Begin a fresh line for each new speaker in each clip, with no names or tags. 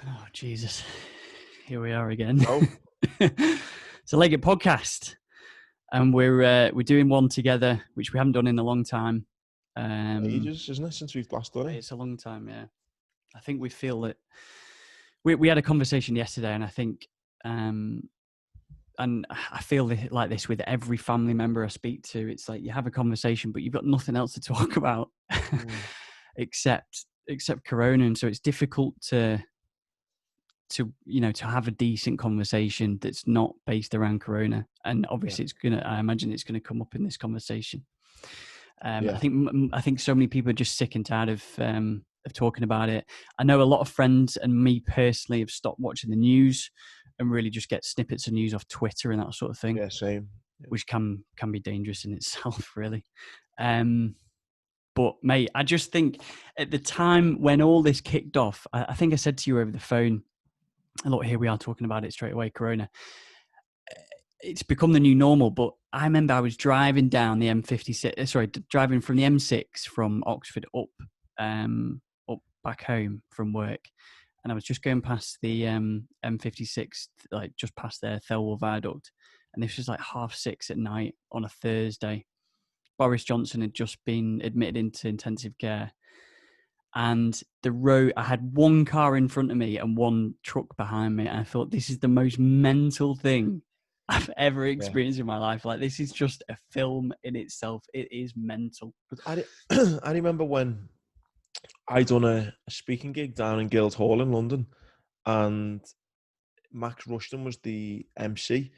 Oh, Jesus. Here we are again.
Oh,
It's a Leggett podcast, and we're doing one together, which we haven't done in a long time.
ages, isn't it, since we've last done it?
It's a long time, yeah. I think we feel that we had a conversation yesterday, and I think, and I feel like this with every family member I speak to. It's like you have a conversation, but you've got nothing else to talk about except Corona, and so it's difficult to have a decent conversation that's not based around Corona. And obviously I imagine it's gonna come up in this conversation. I think so many people are just sick and tired of talking about it. I know a lot of friends and me personally have stopped watching the news and really just get snippets of news off Twitter and that sort of thing.
Yeah, same.
Which can be dangerous in itself, really. But mate, I just think at the time when all this kicked off, I think I said to you over the phone, look, here we are talking about it straight away, Corona. It's become the new normal, but I remember I was driving down the M56, driving from the M6 from Oxford up back home from work. And I was just going past the M56, like just past their Thelwell Viaduct. And this was like 6:30 at night on a Thursday. Boris Johnson had just been admitted into intensive care. And the road, I had one car in front of me and one truck behind me. And I thought, this is the most mental thing I've ever experienced in my life. Like, this is just a film in itself. It is mental.
But I remember when I done a speaking gig down in Guildhall in London, and Max Rushton was the MC,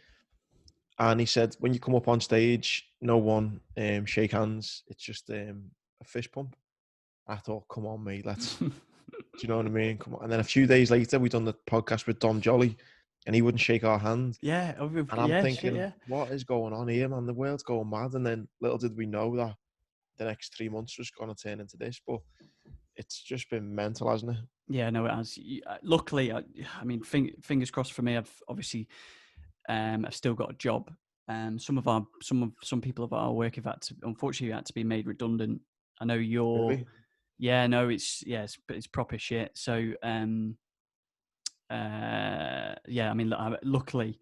and he said, when you come up on stage, no one shake hands. It's just a fist pump. I thought, come on, mate, let's. Do you know what I mean? Come on. And then a few days later, we done the podcast with Dom Jolly, and he wouldn't shake our hand.
Yeah,
and I'm thinking, what is going on here, man? The world's going mad. And then little did we know that the next 3 months was going to turn into this. But it's just been mental, hasn't it?
Yeah, no, it has. Luckily, I mean, fingers crossed for me. I've obviously, I've still got a job. Some people of our work have unfortunately had to be made redundant. I know you're.
Really?
Yeah, no, it's proper shit. So, yeah, I mean, luckily,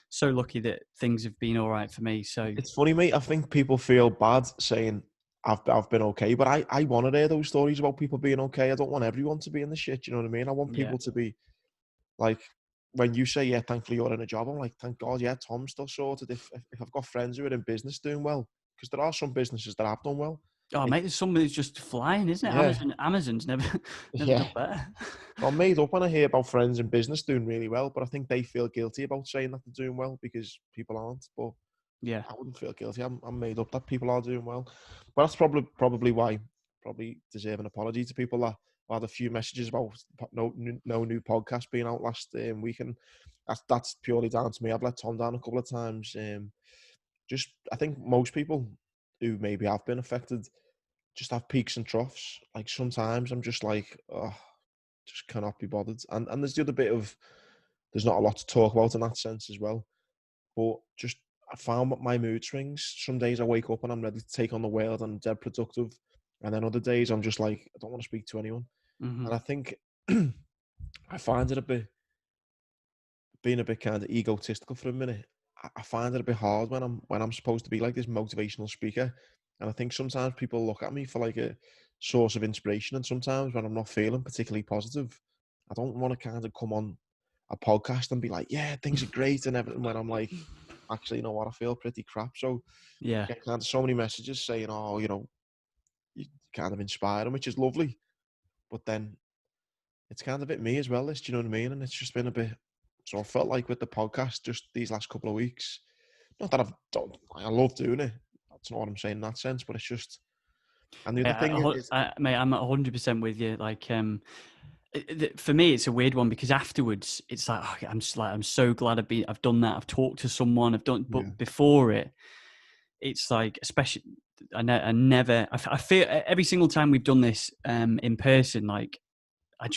so lucky that things have been all right for me. So
it's funny, mate. I think people feel bad saying I've been okay, but I want to hear those stories about people being okay. I don't want everyone to be in the shit. You know what I mean? I want people to be like, when you say, yeah, thankfully you're in a job, I'm like, thank God, yeah, Tom's still sorted. If I've got friends who are in business doing well, because there are some businesses that have done well.
Oh, mate, there's somebody who's just flying, isn't it?
Yeah.
Amazon's never done better.
I'm made up when I hear about friends in business doing really well, but I think they feel guilty about saying that they're doing well because people aren't. But
yeah,
I wouldn't feel guilty. I'm made up that people are doing well. But that's probably why, probably deserve an apology to people that had a few messages about no new podcast being out last week, and that's purely down to me. I've let Tom down a couple of times. Just I think most people who maybe have been affected just have peaks and troughs. Like sometimes I'm just like, oh, just cannot be bothered. And there's the other bit of, there's not a lot to talk about in that sense as well. But just I found my mood swings. Some days I wake up and I'm ready to take on the world and I'm dead productive. And then other days I'm just like, I don't want to speak to anyone.
mm-hmm.
And I think I find it being a bit kind of egotistical for a minute. I find it a bit hard when I'm supposed to be like this motivational speaker. And I think sometimes people look at me for like a source of inspiration. And sometimes when I'm not feeling particularly positive, I don't want to kind of come on a podcast and be like, yeah, things are great and everything, when I'm like, actually, you know what, I feel pretty crap. So
yeah,
I get kind of so many messages saying, oh, you know, you kind of inspire them, which is lovely. But then it's kind of a bit me as well, this, do you know what I mean? And it's just been a bit, so I felt like with the podcast just these last couple of weeks, not that I love doing it. That's not what I'm saying in that sense, but it's just, and the other thing is,
mate, I'm 100% with you. Like, for me, it's a weird one because afterwards, it's like, oh, I'm so glad I've done that. I've talked to someone. But before it, it's like, especially, I feel every single time we've done this in person, like, I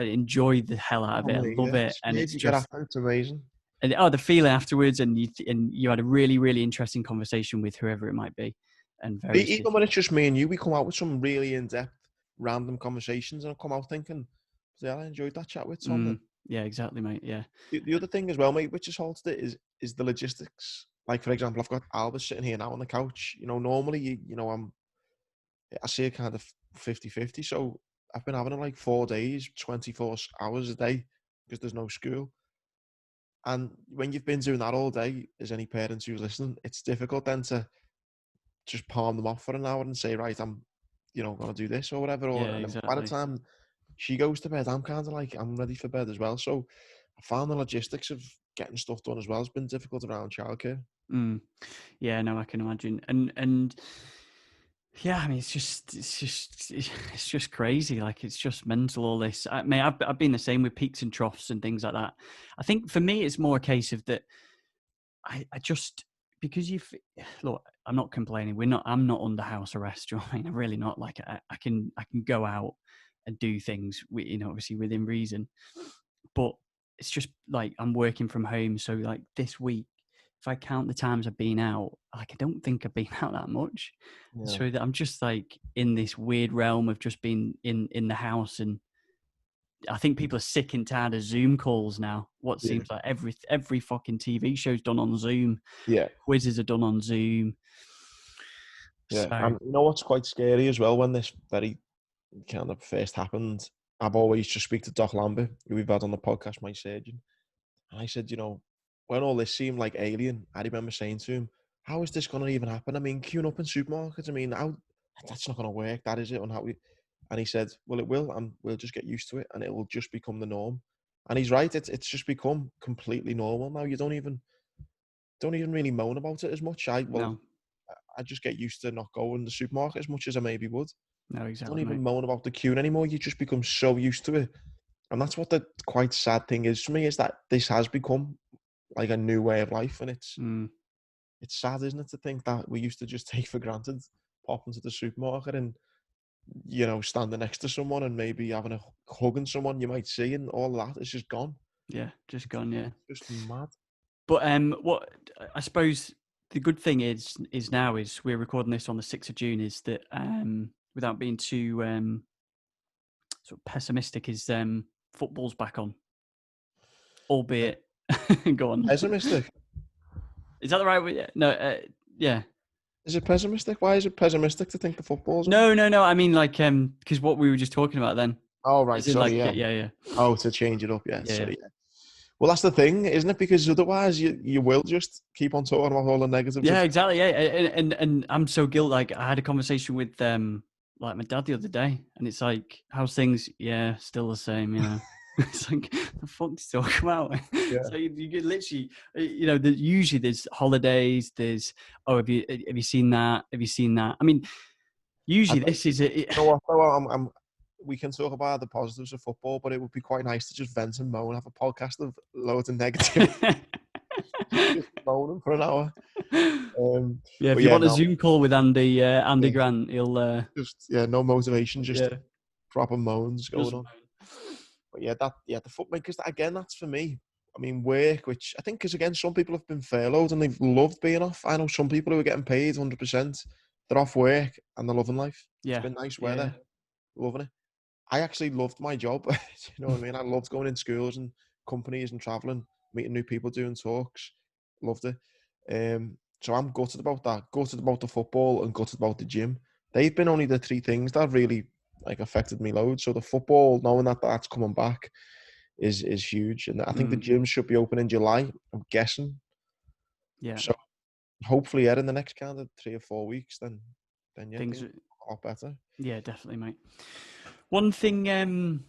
enjoy the hell out of it. I love it, and it's just,
it's amazing.
And the feeling afterwards, and you had a really, really interesting conversation with whoever it might be, and
even when it's just me and you, we come out with some really in-depth, random conversations, and I come out thinking, So yeah, I enjoyed that chat with Tom.
Yeah, exactly, mate. Yeah.
The other thing as well, mate, which has halted it is the logistics. Like for example, I've got Albert sitting here now on the couch. Normally, I see it kind of 50-50. So I've been having it like 4 days, 24 hours a day because there's no school. And when you've been doing that all day, as any parents who's listening, it's difficult then to just palm them off for an hour and say, right, I'm, going to do this or whatever.
Yeah,
And then by the
exactly.
time she goes to bed, I'm kind of like, I'm ready for bed as well. So I found the logistics of getting stuff done as well has been difficult around childcare.
Yeah, no, I can imagine. And yeah, I mean, it's just crazy. Like, it's just mental, all this. I've been the same with peaks and troughs and things like that. I think for me, it's more a case of that. I just, because look, I'm not complaining. I'm not under house arrest. Do you know what I mean? I'm really not. Like, I can go out and do things, obviously within reason. But it's just like I'm working from home. So like this week, if I count the times I've been out, like I don't think I've been out that much.
Yeah.
So that I'm just like in this weird realm of just being in the house. And I think people are sick and tired of Zoom calls now. What
Yeah.
seems like every fucking TV show's done on Zoom.
Yeah.
Quizzes are done on Zoom.
Yeah.
So
And what's quite scary as well when this very kind of first happened, I've always just speak to Doc Lambert, who we've had on the podcast, my surgeon. And I said, when all this seemed like alien, I remember saying to him, how is this going to even happen? I mean, queuing up in supermarkets, I mean, that's not going to work, that is it. And he said, well, it will, and we'll just get used to it, and it will just become the norm. And he's right, it's just become completely normal now. You don't even really moan about it as much.
no,
I just get used to not going to the supermarket as much as I maybe would.
no,
You don't
exactly,
even
mate.
moan about the queuing anymore. You just become so used to it. And that's what the quite sad thing is for me, is that this has become like a new way of life. And it's sad, isn't it, to think that we used to just take for granted popping to the supermarket and, standing next to someone and maybe having a hugging someone you might see, and all that is just gone.
Yeah, just gone. Yeah.
It's just mad.
But what I suppose the good thing is now is we're recording this on the 6th of June, is that without being too sort of pessimistic, is football's back on, albeit go on.
Pessimistic.
Is that the right way? No, yeah.
Is it pessimistic? Why is it pessimistic to think the football's on?
No. I mean, like, because what we were just talking about then,
Oh, right.
as in,
Sorry.
like,
Yeah.
yeah.
Oh, to change it up. Yeah.
Yeah.
Sorry. Yeah. Well, that's the thing, isn't it? Because otherwise, you will just keep on talking about all the negatives.
Yeah, exactly. Yeah, and I'm so guilty. Like, I had a conversation with like my dad the other day, and it's like, how's things? Yeah, still the same. It's like, the fuck to talk about.
Yeah.
So you get literally, usually there's holidays. There's, oh, have you seen that? Have you seen that? I mean, usually this is
You know what? Though, we can talk about the positives of football, but it would be quite nice to just vent and moan, have a podcast of loads of negativity, just moaning for an hour.
Yeah, if
But
you
yeah,
want a
no,
Zoom call with Andy
yeah,
Grant, he'll
no motivation, just
yeah,
proper moans going
just
on. But yeah, the football, because again, that's for me. I mean, work, which I think, because again, some people have been furloughed and they've loved being off. I know some people who are getting paid 100%. They're off work and they're loving life. It's
yeah,
been nice
yeah,
weather, loving it. I actually loved my job. Do you know what I mean? I loved going in schools and companies and traveling, meeting new people, doing talks. Loved it. So I'm gutted about that. Gutted about the football and gutted about the gym. They've been only the three things that really affected me loads. So the football, knowing that that's coming back, is huge. And I think the gym should be open in July, I'm guessing.
yeah.
So hopefully, in the next kind of 3 or 4 weeks, then yeah,
Things,
things are a lot better.
yeah, definitely, mate. One thing,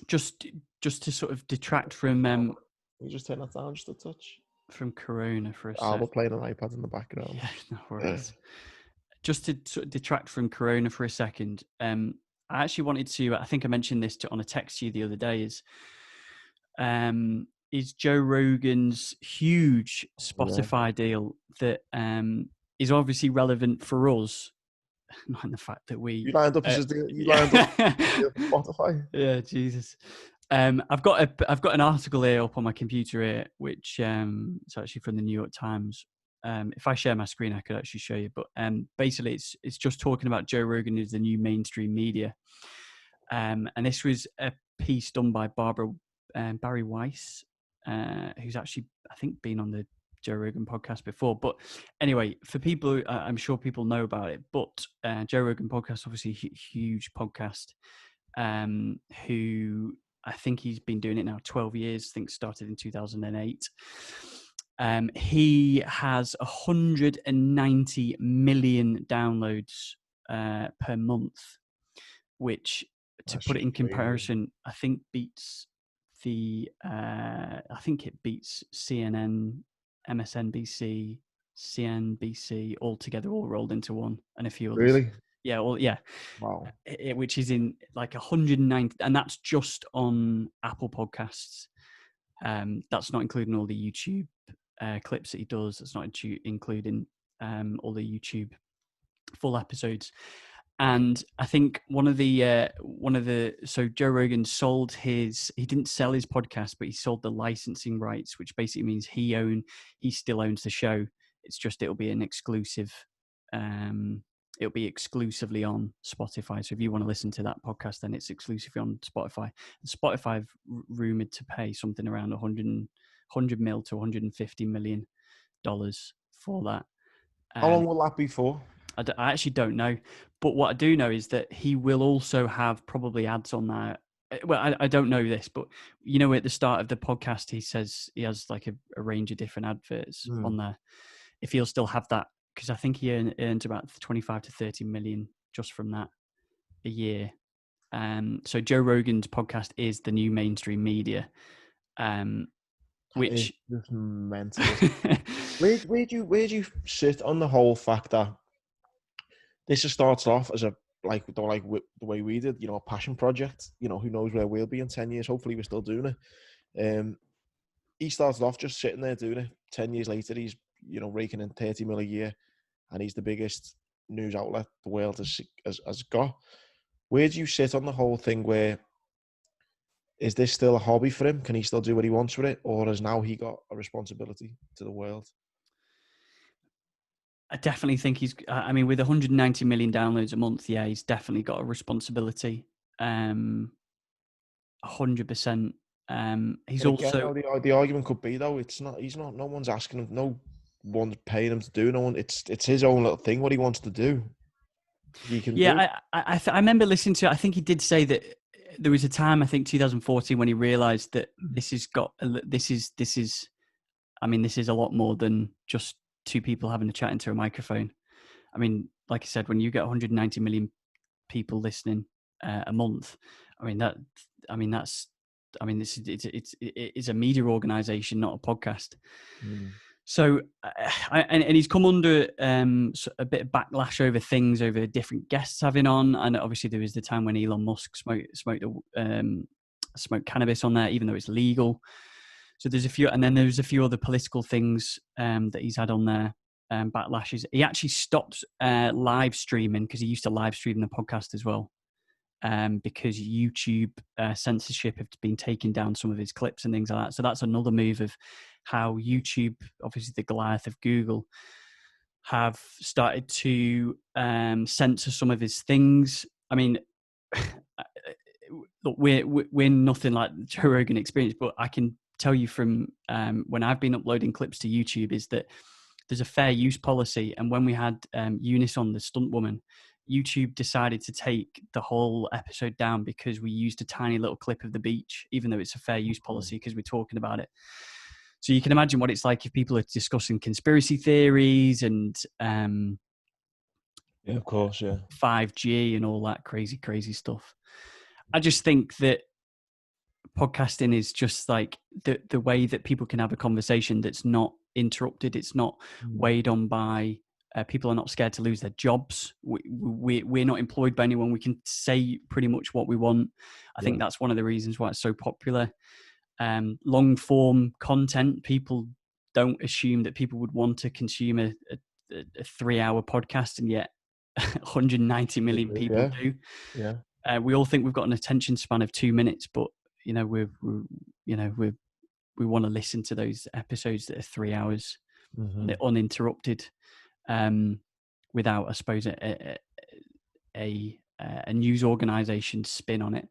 just to sort of detract from
You just turn that down just a touch.
Corona for a
We're
sec.
playing an iPad in the background.
Yeah, no worries. Just to sort of detract from Corona for a second, I actually wanted to. I think I mentioned this on a text to you the other day. Is Joe Rogan's huge Spotify deal that is obviously relevant for us, not in the fact that we.
You lined up as you lined up for Spotify.
Yeah, Jesus. I've got an article here up on my computer here, which it's actually from the New York Times. If I share my screen, I could actually show you. But basically, it's just talking about Joe Rogan as the new mainstream media. And this was a piece done by Barry Weiss, who's actually, I think, been on the Joe Rogan podcast before. But anyway, for people, I'm sure people know about it, but Joe Rogan podcast, obviously huge podcast, who I think he's been doing it now 12 years, I think started in 2008. He has 190 million downloads per month, which, to
That's
put it in
crazy.
comparison, I think beats I think it beats CNN, MSNBC, CNBC all together, all rolled into one, and a few others.
Really?
Yeah, well, yeah,
Wow.
which is in like 190, and that's just on Apple Podcasts. That's not including all the YouTube clips that he does. That's not including all the YouTube full episodes. And I think one of the so Joe Rogan he didn't sell his podcast, but he sold the licensing rights, which basically means he still owns the show. It's just it'll be an exclusive, it'll be exclusively on Spotify. So if you want to listen to that podcast, then it's exclusively on Spotify. And Spotify have rumored to pay something around 100 mil to 150 million dollars for that.
How long will that be for?
I actually don't know, but what I do know is that he will also have probably ads on there. Well, I don't know this, but at the start of the podcast, he says he has like a range of different adverts on there. If he'll still have that, because I think he earns about 25 to 30 million just from that a year. So Joe Rogan's podcast is the new mainstream media,
That is
which
just mental. Where do you sit on the whole fact that this just starts off as a the way we did, a passion project. Who knows where we'll be in 10 years? Hopefully, we're still doing it. He started off just sitting there doing it. 10 years later, he's raking in 30 mil a year, and he's the biggest news outlet the world has got. Where do you sit on the whole thing? Where is this still a hobby for him? Can he still do what he wants with it, or has now he got a responsibility to the world?
I definitely think I mean, with 190 million downloads a month, yeah, he's definitely got a responsibility. 100%. He's
But again,
also,
though, the argument could be though, it's not. He's not. No one's asking him. No one's paying him to do. No one. It's his own little thing. What he wants to do, he can do.
yeah, I remember listening to it. I think he did say that there was a time, I think 2014, when he realized that this is, I mean, this is a lot more than just two people having a chat into a microphone. I mean, like I said, when you get 190 million people listening a month, it's a media organization, not a podcast. So, and he's come under a bit of backlash over different guests having on, and obviously there was the time when Elon Musk smoked cannabis on there, even though it's legal. So there's a few, and then there's a few other political things that he's had on there. Backlashes. He actually stopped live streaming because he used to live stream the podcast as well. Because YouTube censorship have been taking down some of his clips and things like that. So that's another move of how YouTube, obviously the Goliath of Google, have started to censor some of his things. I mean, look, we're nothing like the Joe Rogan experience, but I can tell you from when I've been uploading clips to YouTube is that there's a fair use policy. And when we had Eunice on, the stunt woman, YouTube decided to take the whole episode down because we used a tiny little clip of the beach, even though it's a fair use policy because we're talking about it. So you can imagine what it's like if people are discussing conspiracy theories and
Yeah, of course, yeah.
5G and all that crazy stuff. I just think that podcasting is just like the way that people can have a conversation that's not interrupted. It's not weighed on by people are not scared to lose their jobs. We're not employed by anyone. We can say pretty much what we want. I think that's one of the reasons why it's so popular. Long form content, people don't assume that people would want to consume a 3-hour podcast, and yet 190 million people do.
Yeah.
We all think we've got an attention span of 2 minutes, but we want to listen to those episodes that are 3 hours, they're uninterrupted, without, I suppose, a news organization spin on it.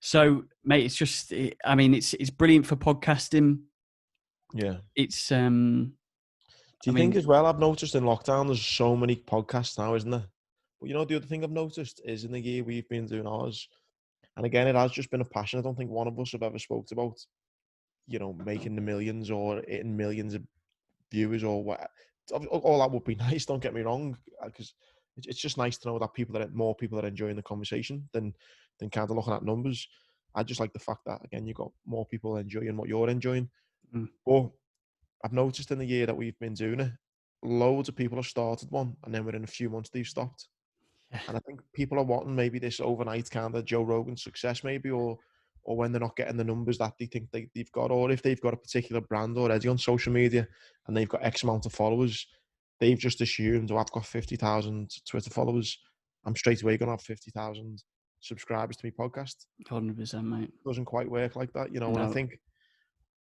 So, mate, it's just, I mean, it's brilliant for podcasting.
Yeah.
It's,
Do
I
you think
mean,
as well? I've noticed in lockdown, there's so many podcasts now, isn't there? But you know, the other thing I've noticed is in the year we've been doing ours, and again, it has just been a passion. I don't think one of us have ever spoke about, you know, making the millions or hitting millions of viewers or what. All that would be nice. Don't get me wrong, because it's just nice to know that more people are enjoying the conversation than kind of looking at numbers. I just like the fact that again, you've got more people enjoying what you're enjoying.
mm,
But I've noticed in the year that we've been doing it, loads of people have started one, and then within a few months they've stopped.
yeah,
And I think people are wanting maybe this overnight kind of Joe Rogan success, maybe, or when they're not getting the numbers that they think they've got, or if they've got a particular brand already on social media and they've got X amount of followers, they've just assumed, oh, I've got 50,000 Twitter followers, I'm straight away going to have 50,000 subscribers to my podcast.
100%, mate.
Doesn't quite work like that, you know. And I
No,
think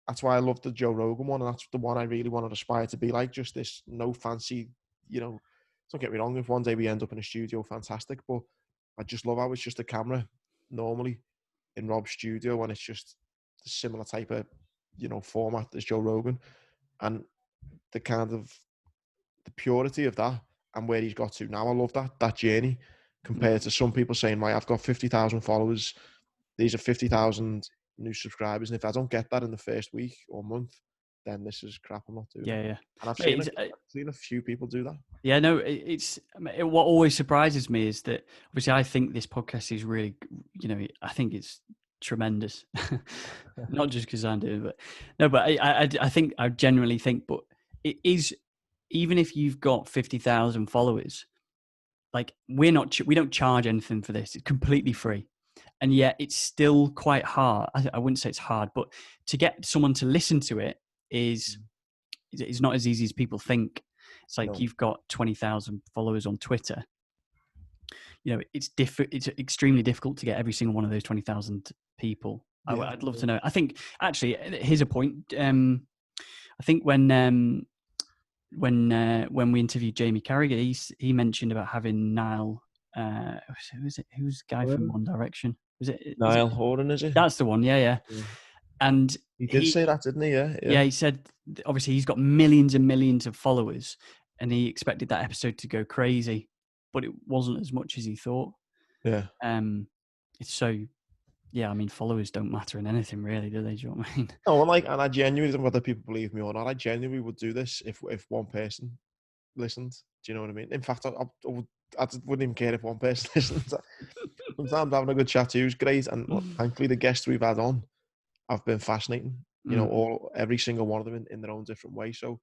that's why I love the Joe Rogan one, and that's the one I really want to aspire to be like. Just this no fancy, you know. Don't get me wrong. If one day we end up in a studio, fantastic. But I just love how it's just a camera normally in Rob's studio, and it's just a similar type of, you know, format as Joe Rogan, and the kind of the purity of that and where he's got to now. I love that journey compared to some people saying, "Right, I've got 50,000 followers. These are 50,000 new subscribers, and if I don't get that in the first week or month, then this is crap. I'm not doing it."
yeah, yeah.
And I've
Mate,
seen a few people do that.
yeah, no, what always surprises me is that obviously I think this podcast is really, you know, I think it's tremendous. Not just because I'm doing it, but no, but I think I generally think, but it is, even if you've got 50,000 followers, like we don't charge anything for this. It's completely free. And yet it's still quite hard. I wouldn't say it's hard, but to get someone to listen to it is not as easy as people think. It's like
No,
you've got 20,000 followers on Twitter. You know, it's extremely difficult to get every single one of those 20,000 people.
yeah,
I'd love to know. I think actually, here's a point. I think when we interviewed Jamie Carragher, he mentioned about having Niall. Who is it? Who's the guy from One Direction? Was it? Is it?
Niall Horan, is it?
That's the one. Yeah, yeah.
Yeah.
And
He did say that, didn't he? Yeah,
yeah,
yeah,
he said obviously he's got millions and millions of followers, and he expected that episode to go crazy, but it wasn't as much as he thought.
yeah.
It's so, yeah. I mean, followers don't matter in anything really, do they? Do you know what I mean?
No, and I genuinely, whether people believe me or not, I genuinely would do this if one person listened. Do you know what I mean? In fact, I wouldn't even care if one person listened. Sometimes having a good chat to you is great, and look, thankfully the guests we've had on have been fascinating. You know,
Mm,
every single one of them in their own different way. So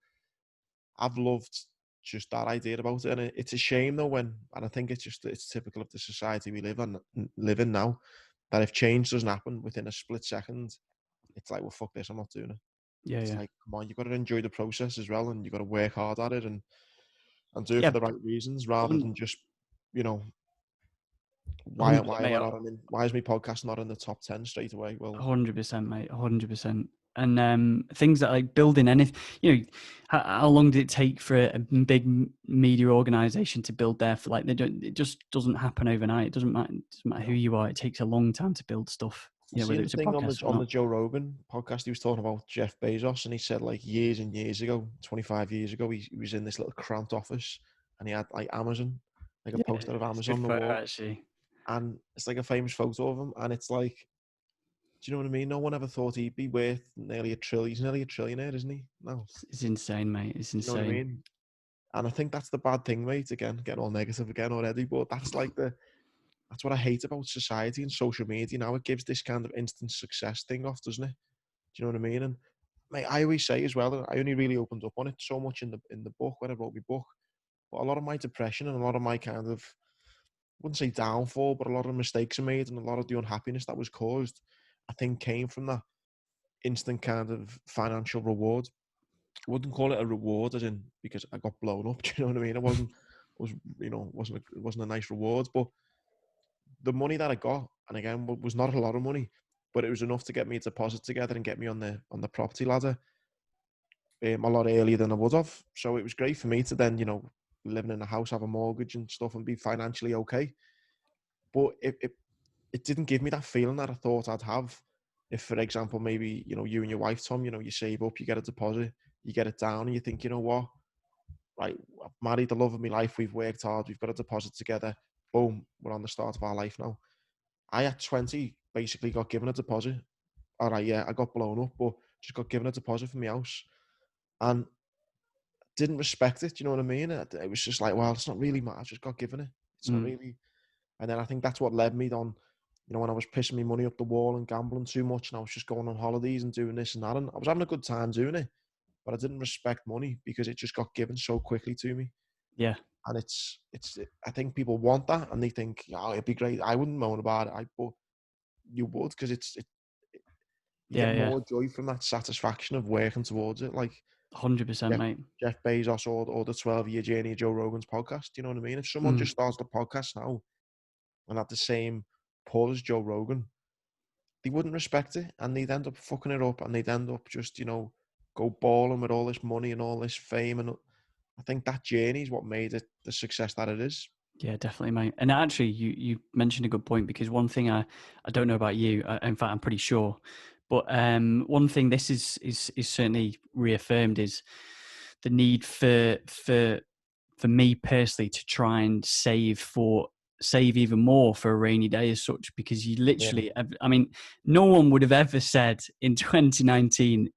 I've loved just that idea about it, and it's a shame though and I think it's typical of the society we live in now, that if change doesn't happen within a split second, it's like, well, fuck this, I'm not doing it.
yeah,
It's
yeah,
like, come on, you've got to enjoy the process as well, and you've got to work hard at it and do it
yeah.
for the right reasons rather than just, you know,
Mate,
why is my podcast not in the top 10 straight away? Well,
100%, mate, 100%. And things that like building anything, you know, how long did it take for a big media organization to build their, for like, it just doesn't happen overnight. It doesn't matter who
no.
you are. It takes a long time to build stuff,
I
you know, whether
seen a
it's a
thing
podcast or
on the
not.
Joe Rogan podcast. He was talking about Jeff Bezos, and he said like years and years ago, 25 years ago, he was in this little cramped office, and he had like Amazon, like a
Yeah,
poster of
it's a good
Amazon on the
photo
wall,
actually.
and it's like a famous photo of him, and it's like, do you know what I mean? No one ever thought he'd be worth nearly a trillion. He's nearly a trillionaire, isn't he? No,
It's insane, mate. It's
you know what I
insane.
mean? And I think that's the bad thing, mate. Again, getting all negative again already, but that's what I hate about society and social media now. It gives this kind of instant success thing off, doesn't it? Do you know what I mean? And mate, I always say as well, and I only really opened up on it so much in the book when I wrote my book, but a lot of my depression and a lot of my kind of, I wouldn't say downfall, but a lot of mistakes I made and a lot of the unhappiness that was caused, I think came from that instant kind of financial reward. I wouldn't call it a reward as in because I got blown up. Do you know what I mean? It wasn't a nice reward, but the money that I got, and again, was not a lot of money, but it was enough to get me a deposit together and get me on the property ladder a lot earlier than I would have. So it was great for me to then, you know, living in a house, have a mortgage and stuff, and be financially okay. But it didn't give me that feeling that I thought I'd have. If, for example, maybe, you know, you and your wife, Tom, you know, you save up, you get a deposit, you get it down, and you think, you know what, right, I've married the love of my life, we've worked hard, we've got a deposit together, boom, we're on the start of our life now. I at 20 basically got given a deposit. All right, yeah, I got blown up, but just got given a deposit for my house and didn't respect it. Do you know what I mean? It was just like, well, it's not really I just got given it. It's not
Mm,
really. And then I think that's what led me on, you know, when I was pissing my money up the wall and gambling too much, and I was just going on holidays and doing this and that, and I was having a good time doing it, but I didn't respect money because it just got given so quickly to me.
yeah,
And I think people want that, and they think, oh, it'd be great. I wouldn't moan about it, but you would, because you get
yeah, yeah.
more joy from that satisfaction of working towards it. Like
100%,
Jeff,
mate.
Jeff Bezos or the 12-year journey of Joe Rogan's podcast. You know what I mean? If someone
Mm,
just starts the podcast now and had the same pull as Joe Rogan, they wouldn't respect it, and they'd end up fucking it up, and they'd end up just, you know, go balling with all this money and all this fame. And I think that journey is what made it the success that it is.
yeah, definitely, mate. And actually, you mentioned a good point, because one thing I don't know about you, in fact, I'm pretty sure, but one thing this is certainly reaffirmed is the need for me personally to try and save even more for a rainy day as such, because you
Yeah,
literally, I mean, no one would have ever said in 2019,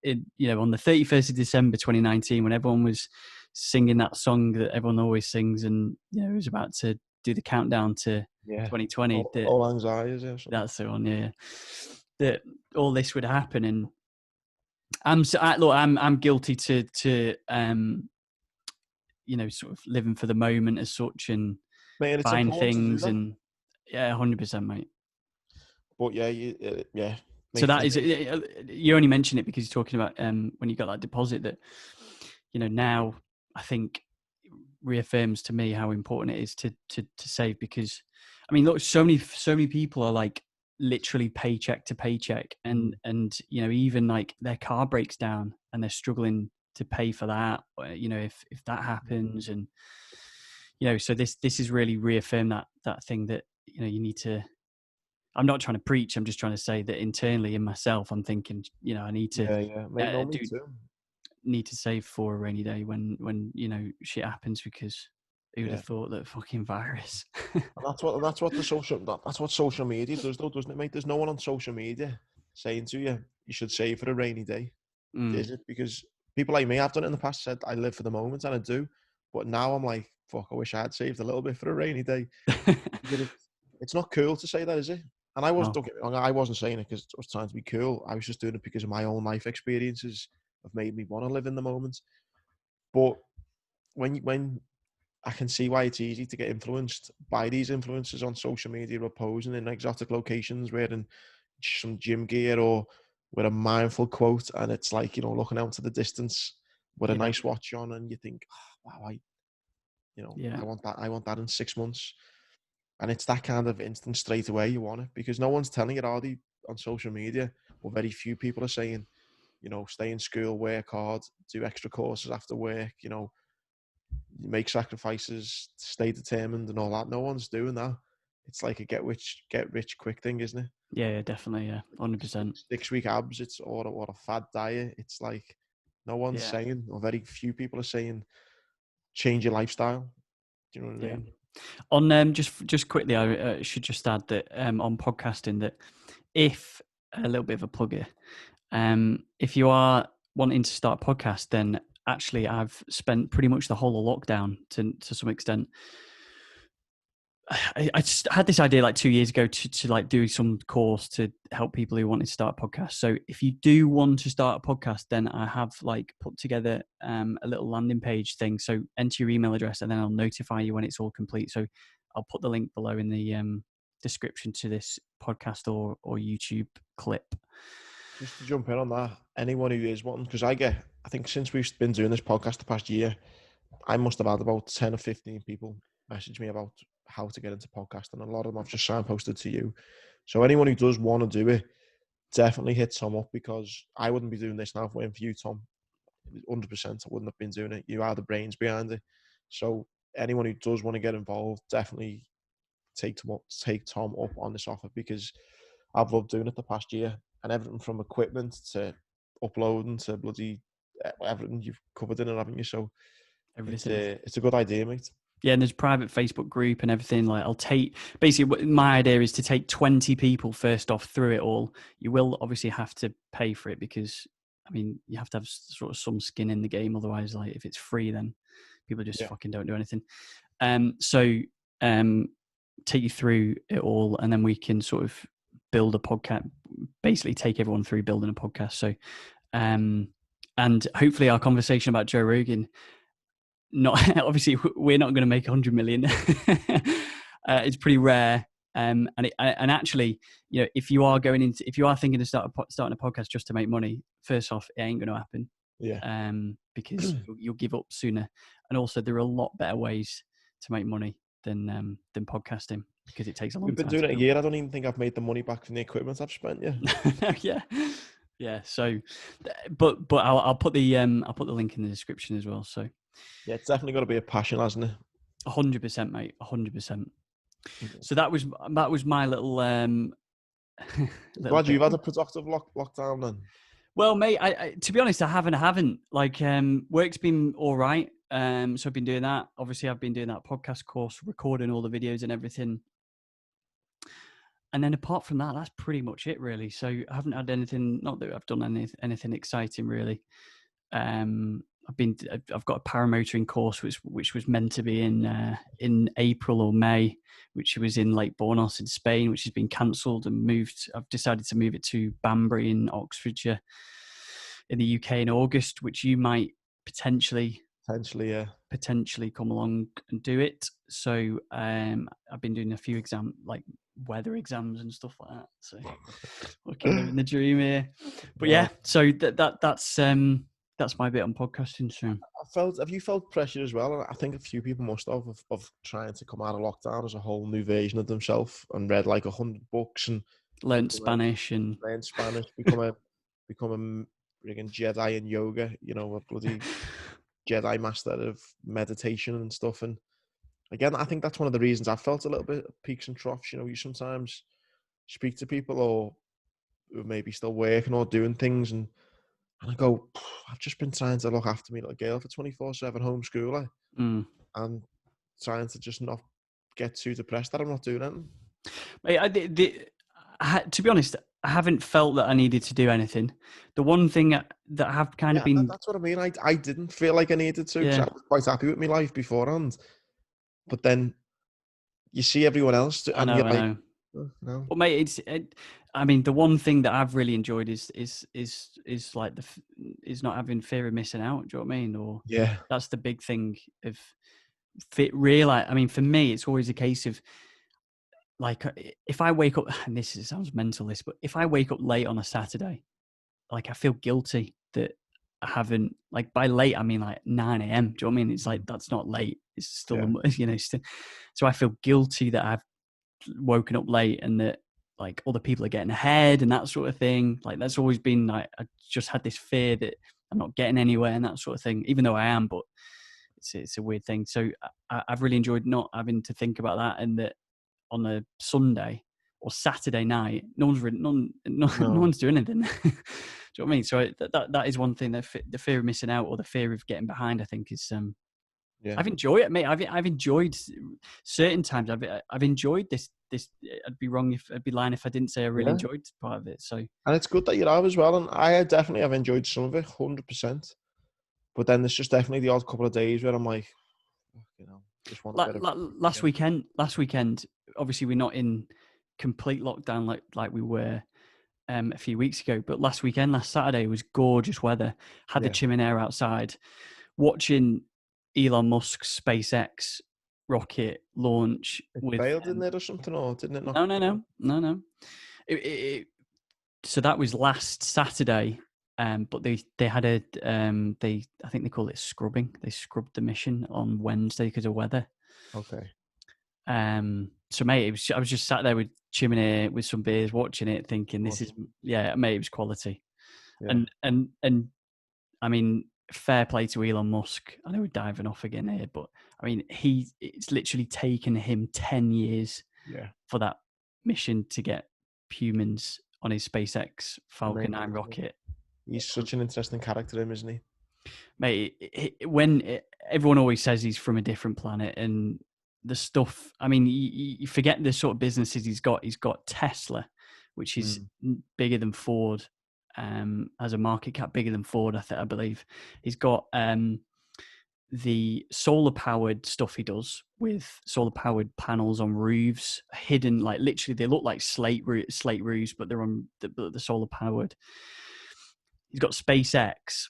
you know, on the 31st of December 2019, when everyone was singing that song that everyone always sings, and you know, it was about to do the countdown to
yeah.
2020, that
All anxieties or something.
that's the one, yeah, that all this would happen. And look, I'm guilty to you know, sort of living for the moment as such, and
Man, it's
buying
important to do
things,
that.
and yeah, 100%, mate.
But yeah, yeah,
So
make
that
for
is,
me.
you only mention it because you're talking about when you got that deposit, that, you know, now I think reaffirms to me how important it is to save, because I mean, look, so many people are like literally paycheck to paycheck, and you know, even like their car breaks down and they're struggling to pay for that, you know, if that happens. And you know, so this is really reaffirmed that thing that, you know, you need to, I'm not trying to preach, I'm just trying to say that internally in myself, I'm thinking, you know, I need to
Yeah, yeah. Mate, no, me
do
too.
need to save for a rainy day when you know, shit happens, because who would
Yeah.
have thought that fucking virus.
And that's what social media does, though, doesn't it, mate? There's no one on social media saying to you, you should save for a rainy day,
Mm,
is it? Because people like me, I've done it in the past, said I live for the moment, and I do. But now I'm like, fuck, I wish I had saved a little bit for a rainy day. Because it's not cool to say that, is it? And
no,
don't get me wrong, I wasn't saying it because I was trying to be cool. I was just doing it because of my own life experiences have made me want to live in the moment. But when I can see why it's easy to get influenced by these influencers on social media, or posing in exotic locations, wearing some gym gear or with a mindful quote, and it's like, you know, looking out to the distance with a
yeah,
nice watch on, and you think, oh, wow,
yeah,
I want that in 6 months. And it's that kind of instant straight away you want it, because no one's telling it, are they, on social media? Or very few people are saying, you know, stay in school, work hard, do extra courses after work, you know, make sacrifices, stay determined and all that. No one's doing that. It's like a get rich quick thing, isn't it?
yeah, definitely, yeah, 100%.
6 week abs, it's or a fad diet. It's like no one's
Yeah,
saying, or very few people are saying, change your lifestyle. Do you know what I
yeah.
mean?
On just quickly, I should just add that on podcasting, that if a little bit of a plug here, if you are wanting to start a podcast, then actually I've spent pretty much the whole of lockdown to some extent. I just had this idea like 2 years ago to like do some course to help people who wanted to start a podcast. So if you do want to start a podcast, then I have like put together a little landing page thing. So enter your email address and then I'll notify you when it's all complete. So I'll put the link below in the description to this podcast or YouTube clip.
Just to jump in on that, anyone who is wanting, because I think since we've been doing this podcast the past year, I must have had about 10 or 15 people message me about how to get into podcasting. And a lot of them I've just signposted to you. So anyone who does want to do it, definitely hit Tom up, because I wouldn't be doing this now if it weren't for you, Tom. 100% I wouldn't have been doing it. You are the brains behind it. So anyone who does want to get involved, definitely take Tom up on this offer, because I've loved doing it the past year, and everything from equipment to uploading to bloody everything you've covered in it, haven't you? So
Everything.
it's a good idea, mate.
Yeah, and there's a private Facebook group and everything. Like, I'll take basically my idea is to take 20 people first off through it all. You will obviously have to pay for it because, I mean, you have to have sort of some skin in the game. Otherwise, like if it's free, then people just
Yeah.
fucking don't do anything. So take you through it all, and then we can sort of build a podcast. Basically, take everyone through building a podcast. So, and hopefully, our conversation about Joe Rogan, not obviously we're not going to make 100 million. It's pretty rare. And actually, you know, if you are thinking of starting a podcast just to make money, first off, it ain't going to happen.
Yeah.
Because you'll give up sooner. And also, there are a lot better ways to make money than podcasting, because it takes a long
We've been
time
doing
to
it a
build.
year. I don't even think I've made the money back from the equipment I've spent. Yeah.
Yeah. So, but I'll put the link in the description as well. So,
Yeah, it's definitely got to be a passion, hasn't it?
100%, mate. 100%.
Okay.
So that was my little
Glad
bit.
you've had a productive lockdown then.
Well, mate, I to be honest, I haven't. Like, work's been all right. So I've been doing that. Obviously, I've been doing that podcast course, recording all the videos and everything. And then apart from that, that's pretty much it, really. So I haven't had anything. Not that I've done anything exciting, really. I've got a paramotoring course which was meant to be in April or May, which was in Lake Bornos in Spain, which has been cancelled and moved. I've decided to move it to Banbury in Oxfordshire in the UK in August, which you might potentially come along and do it. So I've been doing a few like weather exams and stuff like that. So fucking living the dream here. But yeah, so that's my bit on podcasting. So
Have you felt pressure as well? And I think a few people must have trying to come out of lockdown as a whole new version of themselves, and read like 100 books and
learned Spanish
become a friggin' Jedi in yoga, you know, a bloody Jedi master of meditation and stuff. And again, I think that's one of the reasons I felt a little bit of peaks and troughs. You know, you sometimes speak to people or who may be still working or doing things, and I go, I've just been trying to look after me little girl for 24/7 homeschooler, and trying to just not get too depressed that I'm not doing anything.
To be honest, I haven't felt that I needed to do anything. The one thing that I have kind of been...
That's what I mean. I didn't feel like I needed to, because I was quite happy with my life beforehand. But then you see everyone else, and you're like, oh, no.
Well, mate, I mean, the one thing that I've really enjoyed is like is not having fear of missing out. Do you know what I mean? Or that's the big thing of realize. I mean, for me, it's always a case of like, if I wake up, and this sounds mentalist, but if I wake up late on a Saturday, like I feel guilty that I haven't, like, by late I mean like 9 a.m. Do you know what I mean? It's like, that's not late. It's still, you know, so I feel guilty that I've woken up late and that like other people are getting ahead and that sort of thing. Like, that's always been like, I just had this fear that I'm not getting anywhere and that sort of thing, even though I am, but it's a weird thing. So I've really enjoyed not having to think about that, and that on a Sunday or Saturday night, no one's doing anything. Do you know what I mean? So that is one thing, that the fear of missing out or the fear of getting behind, I think is I've enjoyed it, mate. I've enjoyed certain times. I've enjoyed this. I'd be lying if I didn't say I really enjoyed part of it. So,
and it's good that you have as well. And I definitely have enjoyed some of it, 100%. But then there's just definitely the odd couple of days where I'm like, you know, just want a bit of
last weekend. Obviously, we're not in complete lockdown like we were a few weeks ago. But last Saturday, was gorgeous weather. Had the chimney outside, watching Elon Musk's SpaceX rocket launch.
It failed in there or something, or didn't it?
No. So that was last Saturday, but they had I think they call it scrubbing. They scrubbed the mission on Wednesday because of weather.
Okay.
So mate, I was just sat there with chimney with some beers, watching it, thinking this is mate, it was quality. Yeah. And I mean, fair play to Elon Musk. I know we're diving off again here, but I mean, it's literally taken him 10 years
Yeah.
for that mission to get humans on his SpaceX Falcon 9
Amazing.
rocket.
He's such an interesting character, him, isn't he?
Mate, everyone always says he's from a different planet, and the stuff, I mean, you forget the sort of businesses he's got. He's got Tesla, which is bigger than Ford, has a market cap bigger than Ford, I believe. He's got the solar powered stuff he does with solar powered panels on roofs, hidden, like literally they look like slate roofs, but they're on the solar powered. He's got SpaceX.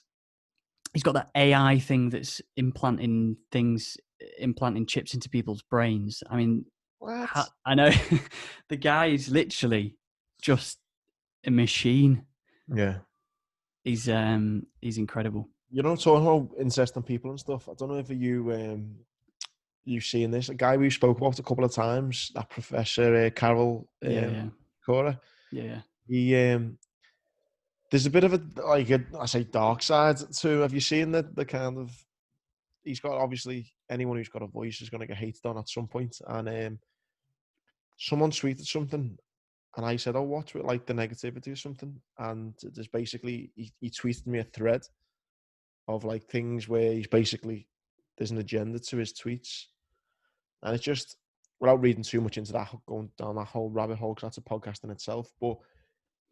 He's got that AI thing that's implanting chips into people's brains. I mean,
What?
I know the guy is literally just a machine.
Yeah.
He's incredible.
You know, talking about interesting people and stuff. I don't know if you've seen this. A guy we spoke about a couple of times, that Professor Carol
Yeah,
Cora.
yeah.
He there's a bit of I say dark side to. Have you seen the kind of? He's got, obviously, anyone who's got a voice is going to get hated on at some point. And someone tweeted something, and I said, "Oh, what's with like the negativity or something?" And there's basically he tweeted me a thread of like things where there's an agenda to his tweets, and it's just, without reading too much into that, going down that whole rabbit hole, because that's a podcast in itself, but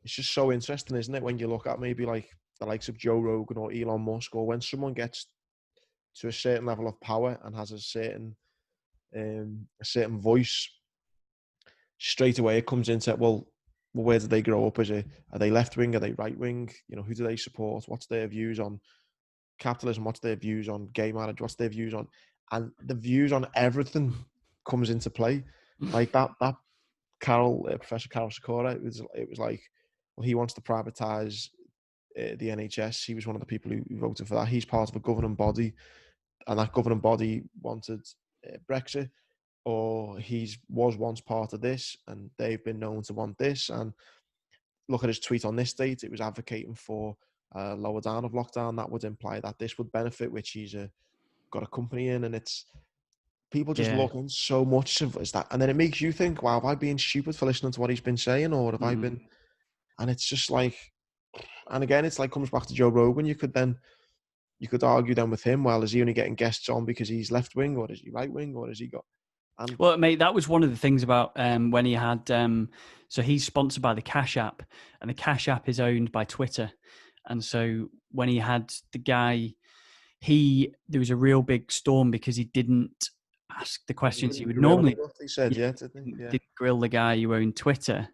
it's just so interesting, isn't it, when you look at maybe like the likes of Joe Rogan or Elon Musk, or when someone gets to a certain level of power and has a certain voice, straight away it comes into, well, where did they grow up? Are they left wing? Are they right wing? You know, who do they support? What's their views on capitalism? What's their views on gay marriage? What's their views on? And the views on everything comes into play. Like that Professor Carol Sikora, it was like, well, he wants to privatize the NHS. He was one of the people who voted for that. He's part of a governing body, and that governing body wanted Brexit, or was once part of this, and they've been known to want this. And look at his tweet on this date; it was advocating for lower down of lockdown. That would imply that this would benefit, which he's got a company in, and it's people just
Yeah.
looking so much of is that, and then it makes you think, wow, have I been stupid for listening to what he's been saying, or have I been? And it's just like, and again, it's like comes back to Joe Rogan. You could argue then with him, well, is he only getting guests on because he's left wing, or is he right wing, or has he got? And
Well, mate, that was one of the things about when he had. So he's sponsored by the Cash App, and the Cash App is owned by Twitter. And so when he had the guy, there was a real big storm because he didn't ask the
he
questions he
didn't
would
grill him
normally.
enough, he said,
Yeah,
yeah, didn't he? Yeah,
didn't grill the guy who owned Twitter,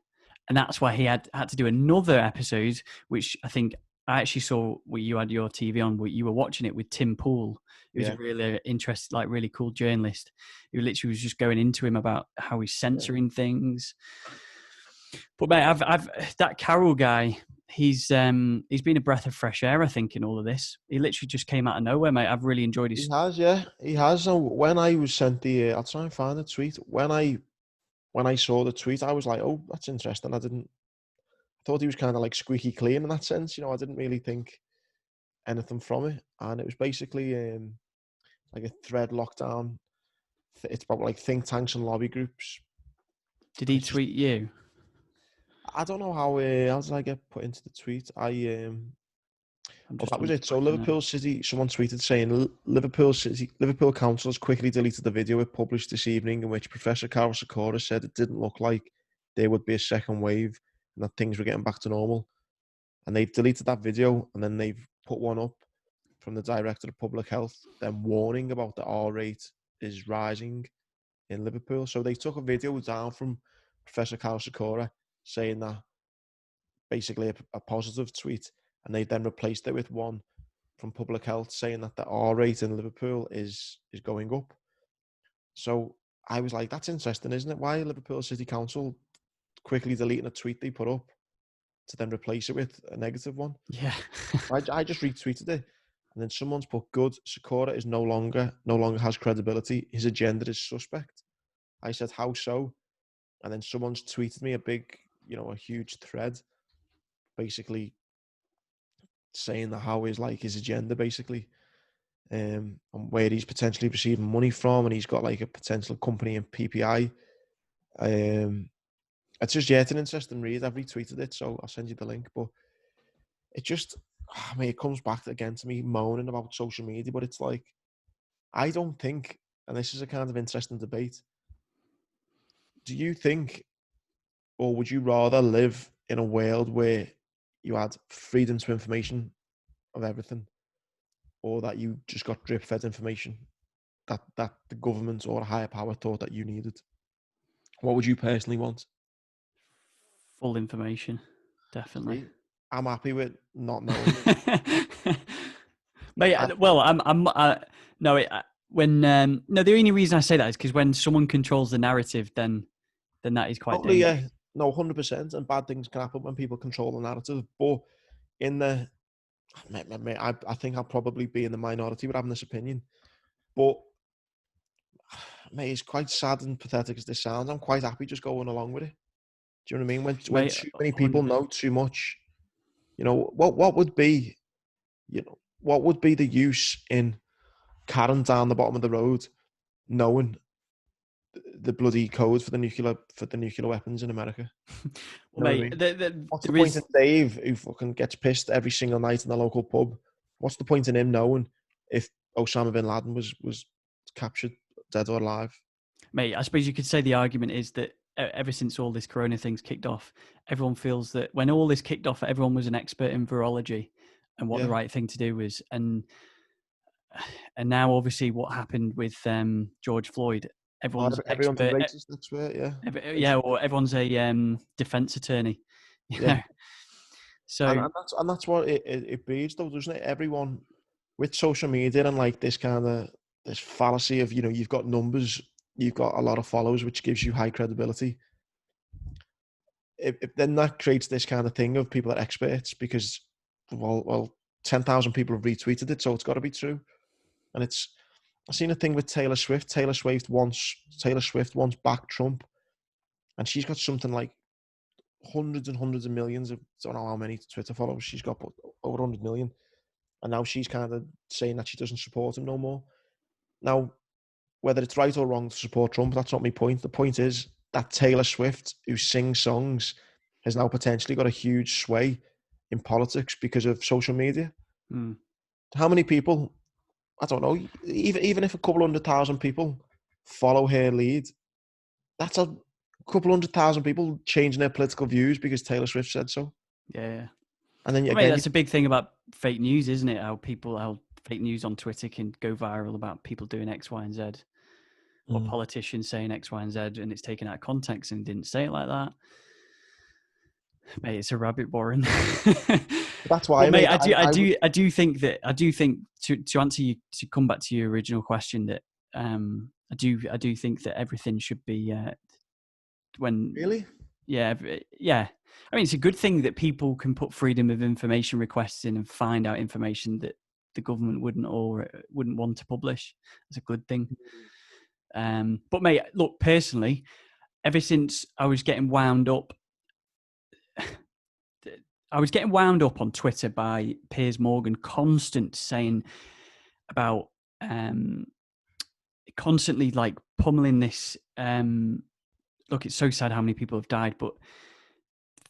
and that's why he had to do another episode, which I think I actually saw where you had your TV on, where you were watching it with Tim Pool, who was a
yeah,
really interesting, like really cool journalist, who literally was just going into him about how he's
yeah.
censoring things. But mate, I've that Carroll guy. He's been a breath of fresh air, I think, in all of this. He literally just came out of nowhere, mate. I've really enjoyed
He
his.
has, yeah, he has. And when I was sent I'll try and find the tweet. When I saw the tweet, I was like, oh, that's interesting. I thought he was kind of like squeaky clean in that sense. You know, I didn't really think anything from it, and it was basically like a thread lockdown. It's about like think tanks and lobby groups,
Did
and
he
it's just,
tweet you?
I don't know how did I get put into the tweet.
I'm
Oh,
just
that was
on
it. So
Twitter now.
Liverpool City, someone tweeted saying Liverpool Council has quickly deleted the video it published this evening in which Professor Carol Sikora said it didn't look like there would be a second wave and that things were getting back to normal. And they've deleted that video, and then they've put one up from the Director of Public Health, then warning about the R rate is rising in Liverpool. So they took a video down from Professor Carol Sikora saying that, basically a positive tweet, and they then replaced it with one from Public Health saying that the R rate in Liverpool is going up. So I was like, that's interesting, isn't it? Why Liverpool City Council quickly deleting a tweet they put up to then replace it with a negative one?
Yeah.
I just retweeted it, and then someone's put, good, Sikora is no longer has credibility. His agenda is suspect. I said, how so? And then someone's tweeted me a huge thread, basically saying that how is like his agenda, basically, and where he's potentially receiving money from, and he's got like a potential company in PPI, It's just, yeah, it's an interesting read. I've retweeted it, so I'll send you the link. But it just, I mean, it comes back again to me moaning about social media, but it's like, I don't think, and this is a kind of interesting debate, do you think, or would you rather live in a world where you had freedom to information of everything, or that you just got drip fed information that the government or a higher power thought that you needed? What would you personally want?
Full information, definitely.
See, I'm happy with not knowing.
Mate,
I,
well, no, when no, the only reason I say that is because when someone controls the narrative, then that is quite
totally,
dangerous.
yeah, no, 100%, and bad things can happen when people control the narrative. But in the, I think I'll probably be in the minority with having this opinion. But mate, it's quite sad and pathetic as this sounds. I'm quite happy just going along with it. Do you know what I mean? When
Mate,
too many people
100%.
know too much, what would be, what would be the use in Karen down the bottom of the road knowing the bloody code for the nuclear weapons in America? You
Well,
know what I
mate,
mean? What's the
there
point in
is,
Dave, who fucking gets pissed every single night in the local pub? What's the point in him knowing if Osama bin Laden was captured, dead or alive?
mate. I suppose you could say the argument is that ever since all this corona thing's kicked off, everyone feels that when all this kicked off, everyone was an expert in virology and what the
Yeah.
right thing to do was. And now, obviously, what happened with George Floyd, everyone's
Everyone's a
expert.
racist expert, yeah.
Yeah, or everyone's a defense attorney. You
Yeah.
know, so
And that's what it breeds, though, doesn't it? Everyone with social media and like this fallacy of, you've got numbers, you've got a lot of followers, which gives you high credibility. Then that creates this kind of thing of people are experts because, well, 10,000 people have retweeted it, so it's got to be true. And I've seen a thing with Taylor Swift. Taylor Swift wants back Trump, and she's got something like hundreds and hundreds of millions of, I don't know how many Twitter followers she's got, but over 100 million. And now she's kind of saying that she doesn't support him no more. Now, whether it's right or wrong to support Trump, that's not my point. The point is that Taylor Swift, who sings songs, has now potentially got a huge sway in politics because of social media.
mm,
How many people, I don't know, even if a couple 100,000 people follow her lead, that's a couple 100,000 people changing their political views because Taylor Swift said so.
yeah.
And then
Well, mate,
again,
that's a big thing about fake news, isn't it? How fake news on Twitter can go viral about people doing X, Y, and Z, or politicians saying X, Y, and Z, and it's taken out of context and didn't say it like that. Mate, it's a rabbit warren.
that's why,
But mate,
mate.
I do think to answer you, to come back to your original question, that I do think that everything should be when
Really?
yeah. I mean, it's a good thing that people can put freedom of information requests in and find out information that the government wouldn't want to publish. It's a good thing. But mate, look, personally, ever since I was getting wound up on Twitter by Piers Morgan, saying about constantly like pummeling this. Look, it's so sad how many people have died, but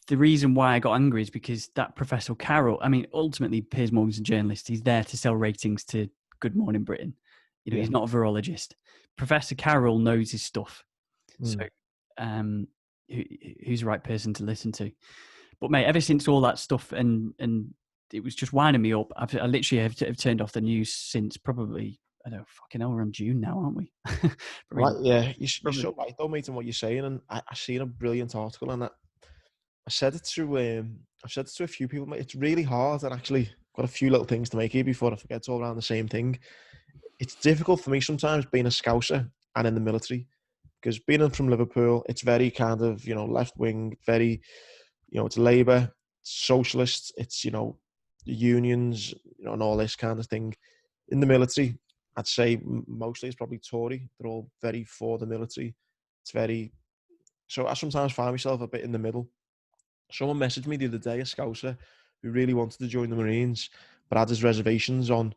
the reason why I got angry is because that Professor Carroll, I mean, ultimately, Piers Morgan's a journalist. He's there to sell ratings to Good Morning Britain.
Yeah.
He's not a virologist. Professor Carroll knows his stuff. So, who's the right person to listen to? But mate, ever since all that stuff and it was just winding me up, I literally have turned off the news since probably, I don't know, fucking hell, we're in June now, aren't we?
Right,
Probably,
yeah, you're
probably,
so right though, mate, in what you're saying, and I seen a brilliant article, and I said it to I've said it to a few people, mate. It's really hard, and actually got a few little things to make here before I forget. It's all around the same thing. It's difficult for me sometimes being a Scouser and in the military, because being from Liverpool, it's very kind of left wing, very it's Labour, socialist, it's the unions, and all this kind of thing. In the military, I'd say mostly it's probably Tory. They're all very for the military. It's very, so I sometimes find myself a bit in the middle. Someone messaged me the other day, a Scouser, who really wanted to join the Marines, but had his reservations on,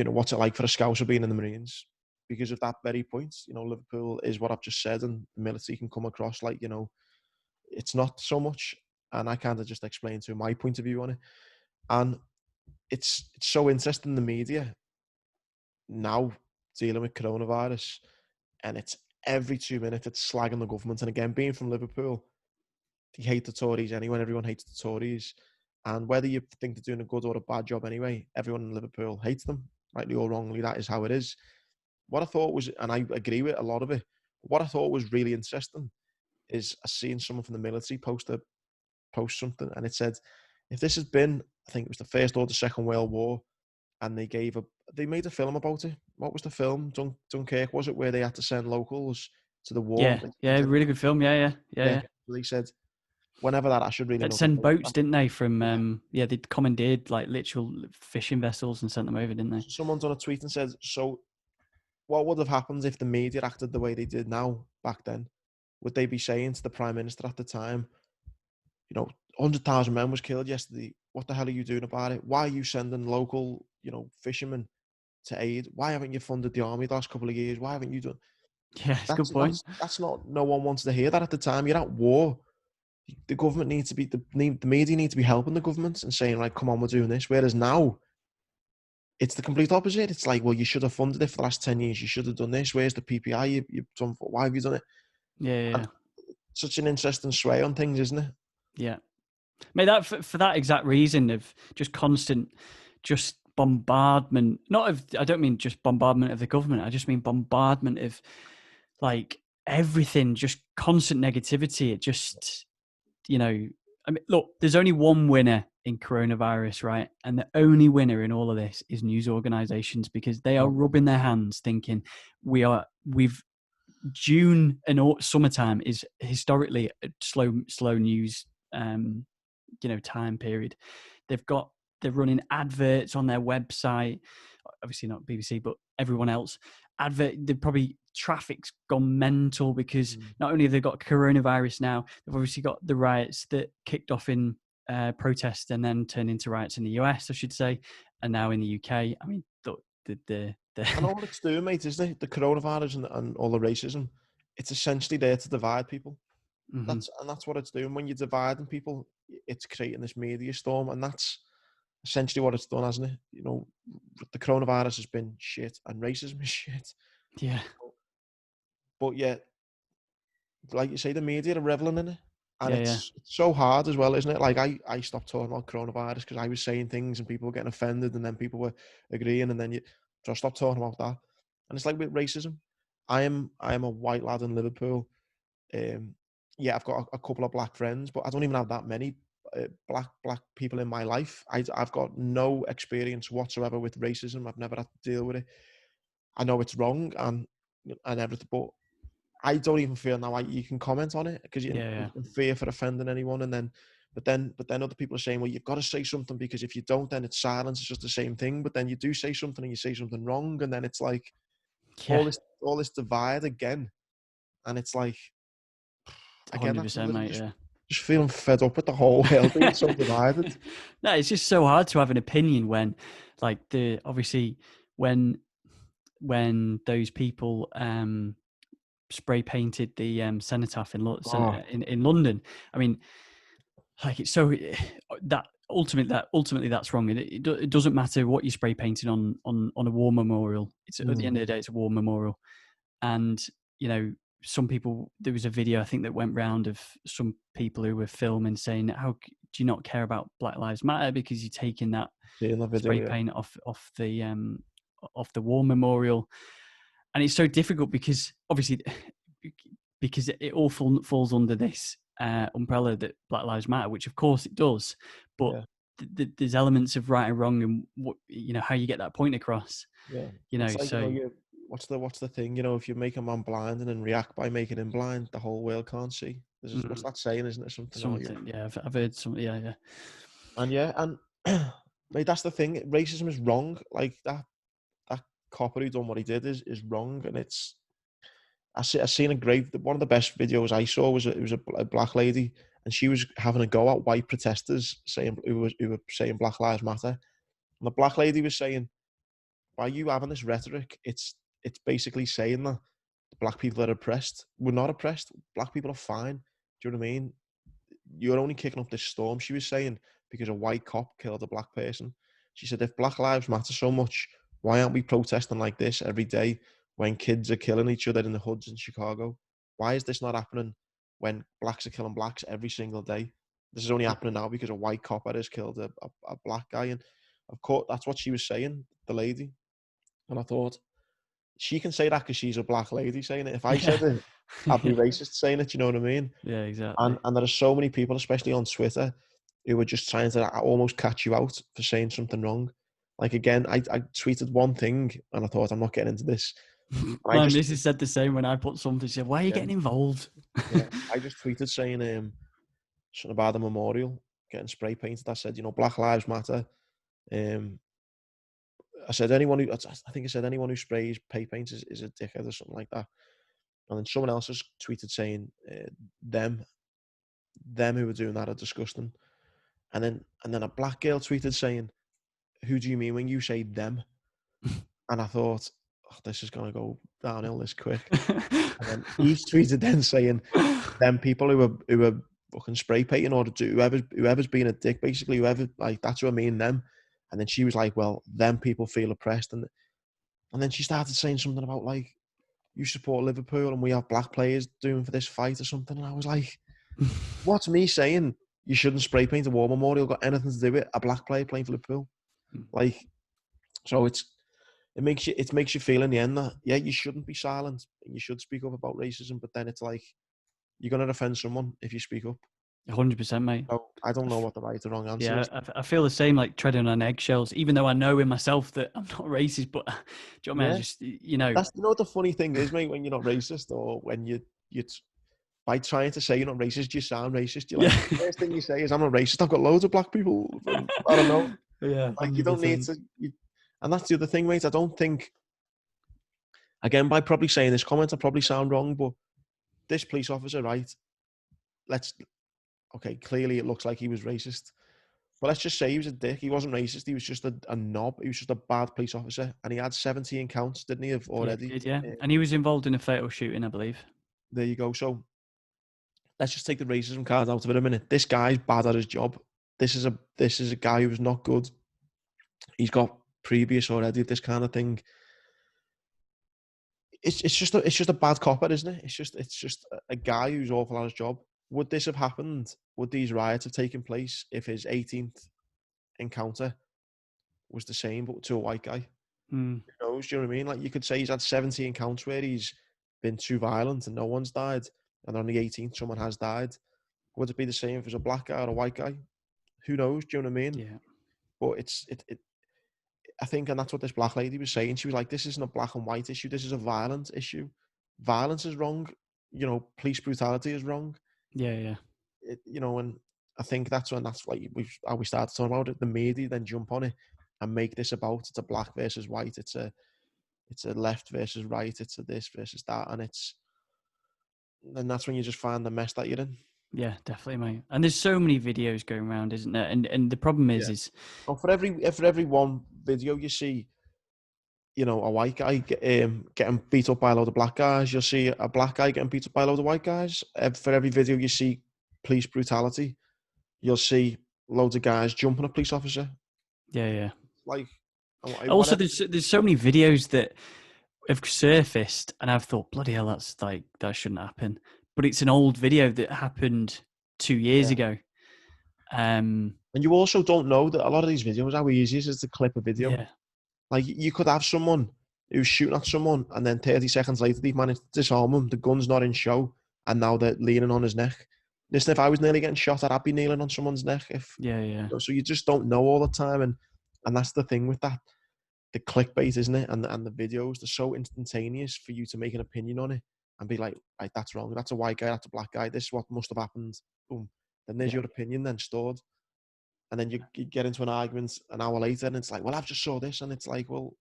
what's it like for a Scouser being in the Marines. because of that very point. Liverpool is what I've just said, and the military can come across like, it's not so much. And I kind of just explained to him my point of view on it. And it's so interesting, the media now dealing with coronavirus, and it's every 2 minutes it's slagging the government. And again, being from Liverpool, they hate the Tories anyway. Everyone hates the Tories. And whether you think they're doing a good or a bad job anyway, everyone in Liverpool hates them, rightly or wrongly. That is how it is. What I thought was, and I agree with a lot of it, what I thought was really interesting is I seen someone from the military post something, and it said, if this has been, I think it was the First or the Second World War, and they made a film about it. What was the film? Dunkirk, was it, where they had to send locals to the war?
Yeah, yeah, really good film. Yeah, yeah, yeah,
Yeah.
yeah.
So they said, whenever that, I should really
They'd
know something
send
about
boats,
that.
didn't they? From
Yeah.
they'd commandeered like literal fishing vessels and sent them over, didn't they?
So someone's on a tweet and said, so what would have happened if the media acted the way they did now back then? Would they be saying to the Prime Minister at the time, 100,000 men was killed yesterday. What the hell are you doing about it? Why are you sending local, fishermen to aid? Why haven't you funded the army the last couple of years? Why haven't you done?
Yeah, it's a good point.
That's not. No one wants to hear that at the time. You're at war. The government needs to be the media need to be helping the government and saying, like, come on, we're doing this. Whereas now, it's the complete opposite. It's like, well, you should have funded it for the last 10 years. You should have done this. Where's the PPI you've done? Why have you done it?
Yeah, yeah,
And
yeah.
such an interesting sway on things, isn't it?
Yeah. Mate, that for that exact reason of just constant, just bombardment. Not of, I don't mean just bombardment of the government. I just mean bombardment of like everything, just constant negativity. It just, I mean, look, there's only one winner in coronavirus, right? And the only winner in all of this is news organizations, because they are
Oh,
rubbing their hands thinking we've June and summertime is historically a slow news time period. They're running adverts on their website, obviously not BBC but everyone else. They probably, traffic's gone mental because not only have they got coronavirus now, they've obviously got the riots that kicked off in protest and then turned into riots in the US, I should say, and now in the UK. I mean, the
And all it's doing, mate, isn't it? The coronavirus and all the racism, it's essentially there to divide people.
Mhm.
That's what it's doing. When you're dividing people, it's creating this media storm, and that's essentially what it's done, hasn't it? The coronavirus has been shit, and racism is shit.
Yeah,
But yet, like you say, the media are reveling in it, and
yeah, yeah,
it's so hard as well, isn't it? Like I stopped talking about coronavirus because I was saying things and people were getting offended, and then people were agreeing, and then so I stopped talking about that. And it's like with racism. I am a white lad in Liverpool. Um, yeah, I've got a couple of black friends, but I don't even have that many black people in my life. I've got no experience whatsoever with racism. I've never had to deal with it. I know it's wrong and everything, but I don't even feel now you can comment on it because you
yeah, yeah,
in fear for offending anyone, and then but then other people are saying, well, you've got to say something because if you don't, then it's silence. It's just the same thing. But then you do say something and you say something wrong, and then it's like
yeah.
all this divide again, and it's like again that's
100%,
another
mate. Yeah.
just feeling fed up with the whole world being so divided.
No, it's just so hard to have an opinion when, like, obviously when those people spray painted the cenotaph
Oh,
in London. I mean, like, it's so that ultimately that's wrong, and it doesn't matter what you spray painted on a war memorial. It's at the end of the day, it's a war memorial, and you know. Some people, there was a video I think that went round of some people who were filming saying, "How do you not care about Black Lives Matter because you're taking that
seeing the video,
spray
yeah,
paint off the war memorial?" And it's so difficult because obviously because it all falls under this umbrella that Black Lives Matter, which of course it does, but
yeah,
there's elements of right and wrong and what how you get that point across.
yeah. It's like
So
you. What's the thing? If you make a man blind and then react by making him blind, the whole world can't see. What's that saying? Isn't it something? Oh yeah,
something, yeah, I've heard some, yeah, yeah,
and yeah, and mate, that's the thing. Racism is wrong. Like that copper who done what he did is wrong, and it's I seen a great one of the best videos I saw was it was a black lady and she was having a go at white protesters saying who were saying Black Lives Matter, and the black lady was saying, "Why are you having this rhetoric? it's basically saying that black people are oppressed. We're not oppressed. Black people are fine. Do you know what I mean? You're only kicking up this storm, she was saying, because a white cop killed a black person. She said, if Black Lives Matter so much, why aren't we protesting like this every day when kids are killing each other in the hoods in Chicago? Why is this not happening when blacks are killing blacks every single day? This is only happening now because a white cop has killed a black guy. And of course, that's what she was saying, the lady. And I thought, she can say that because she's a black lady saying it. If I
Yeah.
said it, I'd be
Yeah.
racist saying it, you know what I mean?
Yeah, exactly.
And there are so many people, especially on Twitter, who are just trying to almost catch you out for saying something wrong. Like again, I tweeted one thing and I thought I'm not getting into this. And I
My
just
missus said the same when I put something. She said, "Why are you
yeah,
getting involved?"
yeah. I just tweeted saying something about the memorial getting spray painted. I said, Black Lives Matter. Um I said I think I said anyone who sprays paint paint is a dickhead or something like that. And then someone else has tweeted saying them who were doing that are disgusting. And then a black girl tweeted saying, "Who do you mean when you say them?" And I thought, oh, this is gonna go downhill this quick. And then he tweeted then saying, "Them people who are fucking spray painting or do whoever's being a dick, basically whoever like that's what I mean them." And then she was like, "Well, them people feel oppressed," and then she started saying something about like, "You support Liverpool and we have black players doing for this fight or something," and I was like, "What's me saying? You shouldn't spray paint a war memorial got anything to do with a black player playing for Liverpool?" Like, so it makes you feel in the end that yeah, you shouldn't be silent and you should speak up about racism, but then it's like you're gonna offend someone if you speak up.
100%, mate.
So I don't know what the right or wrong answer
Yeah,
is.
I feel the same, like treading on eggshells, even though I know in myself that I'm not racist. But do you know what I mean? I
Yeah,
just, you know,
that's what the funny thing is, mate. When you're not racist, or when you by trying to say you're not racist, you sound racist. You're
yeah,
like first thing you say is I'm not racist. I've got loads of black people. I don't know.
yeah,
Like you don't need
100%.
to. And that's the other thing, mate. I don't think. Again, by probably saying this comment, I probably sound wrong, but this police officer, right? Let's okay. Clearly, it looks like he was racist. But let's just say he was a dick. He wasn't racist. He was just a knob. He was just a bad police officer. And he had 17 counts, didn't he, of
Yeah, he
already?
did, yeah, and he was involved in a fatal shooting, I believe.
There you go. So let's just take the racism card out of it a minute. This guy's bad at his job. This is a guy who's not good. He's got previous already of this kind of thing. It's just a bad copper, isn't it? It's just a guy who's awful at his job. Would this have happened? Would these riots have taken place if his 18th encounter was the same but to a white guy?
Mm,
Who knows? Do you know what I mean? Like you could say he's had 17 counts where he's been too violent and no one's died, and on the 18th someone has died. Would it be the same if it was a black guy or a white guy? Who knows? Do you know what I mean?
yeah,
But I think, and that's what this black lady was saying. She was like, "This isn't a black and white issue. This is a violent issue. Violence is wrong. Police brutality is wrong.
yeah, yeah,
And I think that's like how we started talking about it. The media then jump on it and make this about it's a black versus white. It's a left versus right. It's a this versus that, and that's when you just find the mess that you're in.
yeah, definitely, mate. And there's so many videos going around, isn't there? And the problem
Yeah.
is,
And for every one video you see, a white guy getting beat up by a load of black guys. You'll see a black guy getting beat up by a load of white guys. For every video you see police brutality, you'll see loads of guys jumping a police officer.
yeah, yeah.
Like,
Also,
whatever.
there's so many videos that have surfaced, and I've thought, bloody hell, that's like that shouldn't happen. But it's an old video that happened 2 years
Yeah.
ago.
And you also don't know that a lot of these videos, how easy it is to clip a video.
Yeah,
Like, you could have someone who's shooting at someone, and then 30 seconds later, they've managed to disarm him. The gun's not in show, and now they're leaning on his neck. Listen, if I was nearly getting shot, I'd be kneeling on someone's neck.
yeah, yeah,
So you just don't know all the time, and that's the thing with that. The clickbait, isn't it? And the videos, they're so instantaneous for you to make an opinion on it and be like, right, that's wrong. That's a white guy. That's a black guy. This is what must have happened. Boom. Then there's
yeah,
your opinion then stored. And then you get into an argument an hour later, and it's like, well, I've just saw this, and it's like, well,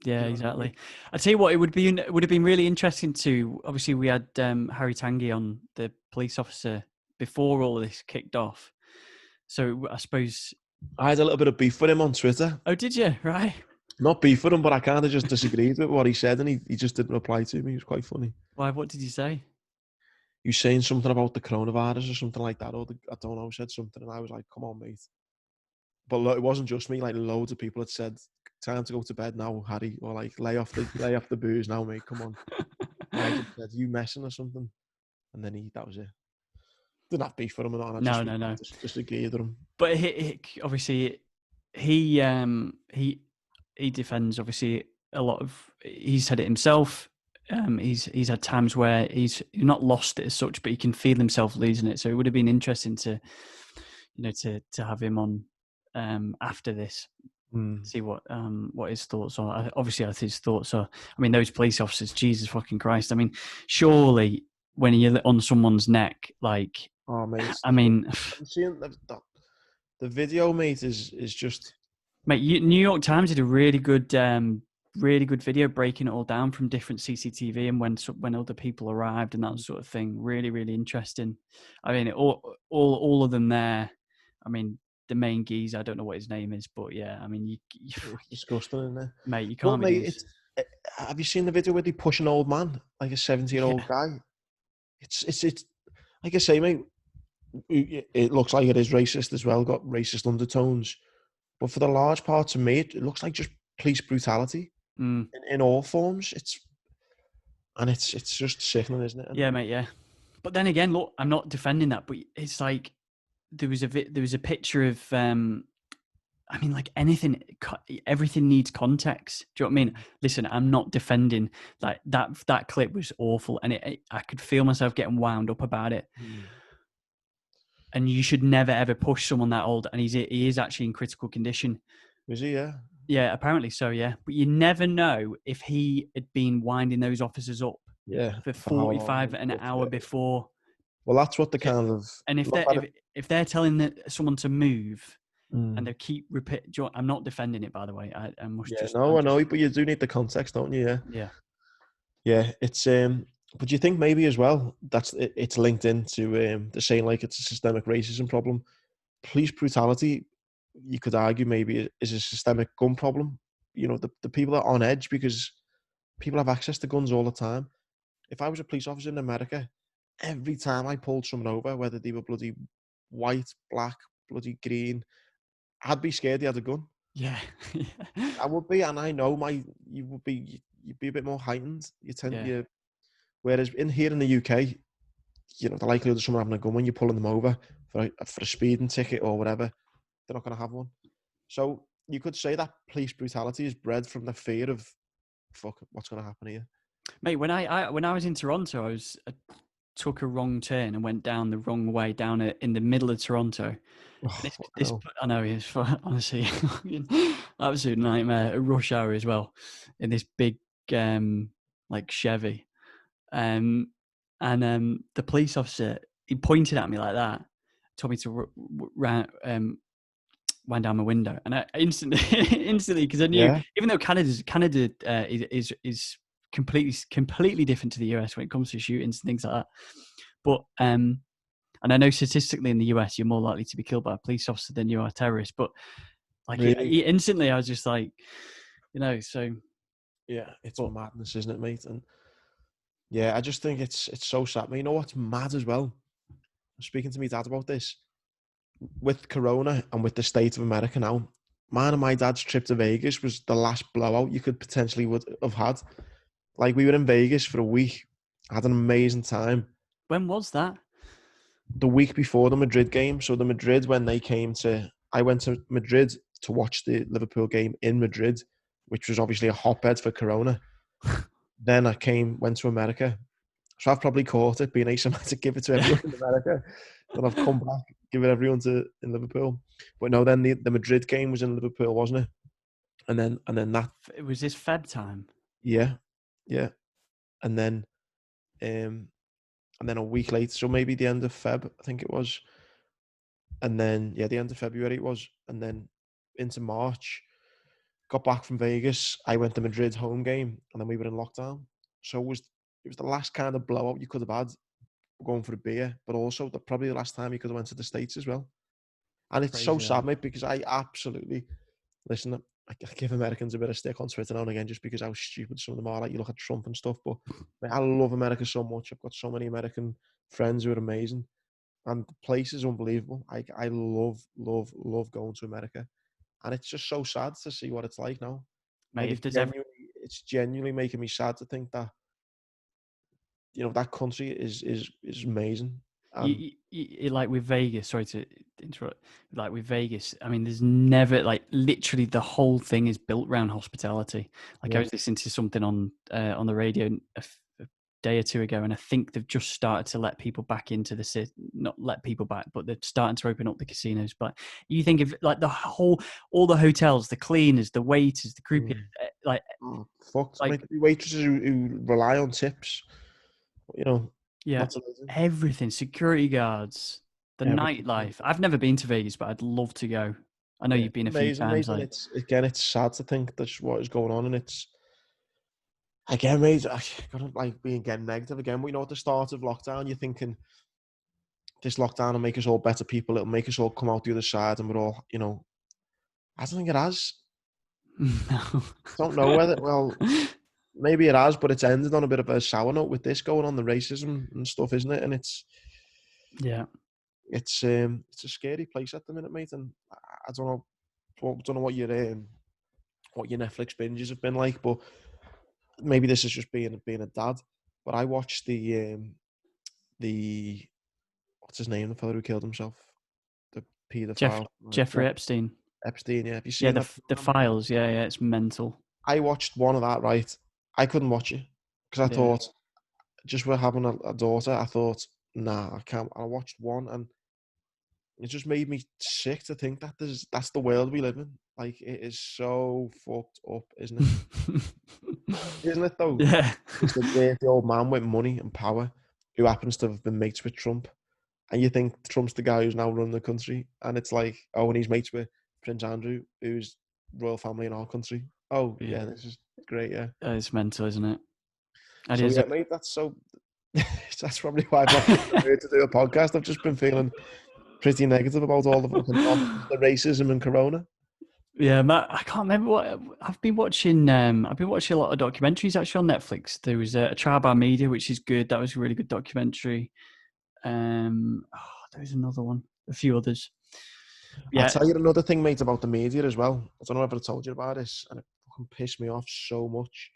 yeah,
you know what I mean?
exactly. I tell you what, it would have been really interesting to. Obviously, we had Harry Tanguy on, the police officer, before all of this kicked off. So I suppose.
I had a little bit of beef with him on Twitter.
Oh, did you? Right.
Not beef for him, but I kind of just disagreed with what he said, and he just didn't reply to me. It was quite funny.
Why? What did you say?
He was saying something about the coronavirus or something like that, or I don't know, said something, and I was like, "Come on, mate." But it wasn't just me. Like loads of people had said, "Time to go to bed now, Harry," or like, lay off the booze now, mate. Come on." And I just said, "You messing or something?" And then that was it. Didn't have beef for him or not. And I
No, no, no.
just agreed with him.
But obviously he defends obviously a lot of. He said it himself. He's had times where he's not lost it as such, but he can feel himself losing it. So it would have been interesting to, to have him on after this, see what his thoughts are. Obviously, his thoughts are. I mean, those police officers, Jesus fucking Christ! I mean, surely when you're on someone's neck, like,
Oh, mate.
I mean,
I'm seeing the video, mate, is just.
mate, New York Times did a really good video breaking it all down from different CCTV and when other people arrived and that sort of thing. Really, really interesting. I mean, all of them there. I mean, the main geese, I don't know what his name is, but yeah, I mean,
It's disgusting, isn't it?
mate, you
Well,
can't be
mate,
doing this.
have you seen the video where they push an old man, like a 70-year-old
Yeah.
guy? It's like I say, mate. It looks like it is racist as well. Got racist undertones, but for the large part, to me, it looks like just police brutality in all forms. It's just sickening, isn't it?
Yeah, mate. Yeah, but then again, look, I'm not defending that, but it's like there was a picture of I mean, like anything, everything needs context. Do you know what I mean? Listen, I'm not defending like that clip was awful, and I could feel myself getting wound up about it. And you should never ever push someone that old, and he is actually in critical condition.
Is he? Yeah.
Yeah, apparently so. Yeah, but you never know if he had been winding those officers up
Yeah.
for
For how long?
45 an hour before.
Well, that's what the kind of
And
look at it.
if they're telling someone to move and
Mm.
they keep repeat, I'm not defending it, by the way. I must
Yeah,
just.
no, I know, but you do need the context, don't you? Yeah.
Yeah.
Yeah, it's but do you think maybe as well it's linked into the saying like it's a systemic racism problem? Police brutality, you could argue maybe is a systemic gun problem. You know, the people are on edge because people have access to guns all the time. If I was a police officer in America, every time I pulled someone over, whether they were bloody white, black, bloody green, I'd be scared they had a gun.
Yeah.
I would be, and I know you'd be a bit more heightened.
Yeah.
Whereas here in the UK, you know, the likelihood of someone having a gun when you're pulling them over for a speeding ticket or whatever, they're not going to have one. So you could say that police brutality is bred from the fear of, fuck, what's going to happen here?
Mate, when I was in Toronto, I took a wrong turn and went down the wrong way down in the middle of Toronto.
Oh,
This I know it's honestly absolute nightmare. A rush hour as well in this big like Chevy, and the police officer, he pointed at me like that, told me to wind down my window, and I instantly because I knew,
yeah,
even though Canada is completely different to the US when it comes to shootings and things like that, but and I know statistically in the US you're more likely to be killed by a police officer than you are a terrorist, but like
really,
instantly I was just like, so
yeah, it's
but
madness, isn't it, mate? And yeah, I just think it's so sad. But you know what's mad as well? I'm speaking to my dad about this. With Corona and with the state of America now, mine and my dad's trip to Vegas was the last blowout you could potentially would have had. Like we were in Vegas for a week, had an amazing time.
when was that?
The week before the Madrid game, so the Madrid when they I went to Madrid to watch the Liverpool game in Madrid, which was obviously a hotbed for Corona. Then went to America. So I've probably caught it being asymmetric, give it to everyone in America. Then I've come back, give it everyone in Liverpool. But no, then the Madrid game was in Liverpool, wasn't it? And then that
It was this Feb time.
yeah, yeah. And then a week later, so maybe the end of Feb, I think it was. And then the end of February it was. And then into March, got back from Vegas. I went to Madrid home game, and then we were in lockdown. So it was the last kind of blowout you could have had going for a beer, but also probably the last time you could have went to the States as well. And it's so
Crazy that.
sad, mate, because I absolutely listen. I give Americans a bit of stick on Twitter now and again just because how stupid some of them are. Like, you look at Trump and stuff, but mate, I love America so much. I've got so many American friends who are amazing, and the place is unbelievable. I love going to America, and it's just so sad to see what it's like now. Like,
Mate, if there's ever
it's genuinely making me sad to think that, that country is amazing. And
like with Vegas, sorry to interrupt. Like with Vegas, I mean, there's never like literally the whole thing is built around hospitality. Like I
yeah,
was listening to something on the radio a day or two ago, and I think they've just started to let people back into the city. Not let people back, but they're starting to open up the casinos. But you think of like all the hotels, the cleaners, the waiters, the croupiers,
mm,
like
oh, fucked.
like
Mate, the waitresses who rely on tips, you know,
yeah,
that's amazing.
everything, security guards, the
Everything.
nightlife. I've never been to Vegas, but I'd love to go. I know
Yeah,
you've
it's
been a few
amazing, mate.
times.
And
Like,
it's, again, it's sad to think that's what is going on, and it's, again, mate, I gotta like being getting negative again. We know at the start of lockdown, you're thinking this lockdown will make us all better people. It'll make us all come out the other side, and we're all, I don't think it has.
no.
Don't know whether. Well, maybe it has, but it's ended on a bit of a sour note with this going on, the racism and stuff, isn't it? And
Yeah.
it's a scary place at the minute, mate. And I don't know, don't know what your Netflix binges have been like, but maybe this is just being a dad. But I watched the what's his name, the fellow who killed himself, the paedophile,
Jeffrey Epstein.
Epstein. Yeah, have you
Yeah,
seen that
the
program?
files. Yeah, yeah, it's mental.
I watched one of that. Right, I couldn't watch it because I
Yeah.
thought, just with having a daughter, I thought, nah, I can't. I watched one, and it just made me sick to think that that's the world we live in. Like, it is so fucked up, isn't it? Isn't it though?
Yeah.
Just a dirty old man with money and power who happens to have been mates with Trump, and you think Trump's the guy who's now running the country, and it's like, oh, and he's mates with Prince Andrew, who's royal family in our country. Oh
Yeah.
yeah, this is great. Yeah.
It's mental, isn't it? And
So
is
yeah, mate, that's so. That's probably why I've not been prepared to do a podcast. I've just been feeling pretty negative about all the fucking nonsense, the racism and Corona.
yeah, Matt, I can't remember what I've been watching. I've been watching a lot of documentaries actually on Netflix. There was a Trial by Media, which is good. That was a really good documentary. There was another one, a few others.
I'll
Yeah,
tell you another thing, mate, about the media as well. I don't know if I told you about this, and it fucking pissed me off so much.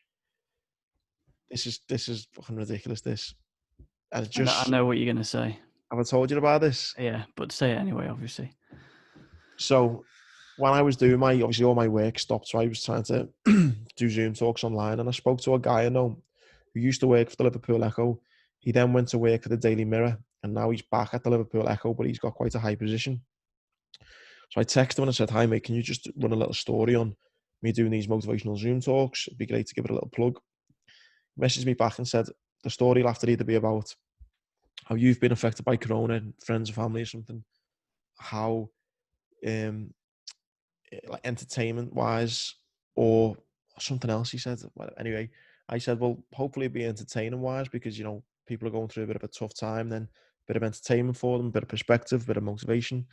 This is fucking ridiculous. This, and it
I
just,
know what you're gonna say.
have I told you about this?
Yeah, but say it anyway, obviously.
So when I was doing obviously all my work stopped, so I was trying to do Zoom talks online, and I spoke to a guy I know who used to work for the Liverpool Echo. He then went to work for the Daily Mirror, and now he's back at the Liverpool Echo, but he's got quite a high position. So I texted him and I said, "Hi mate, can you just run a little story on me doing these motivational Zoom talks? It'd be great to give it a little plug." He messaged me back and said, "The story will have to either be about how you've been affected by Corona, friends and family or something, how um like entertainment wise, or something else." He said. Well, anyway, I said, well, hopefully it'll be entertaining wise, because people are going through a bit of a tough time, then a bit of entertainment for them, a bit of perspective, a bit of motivation.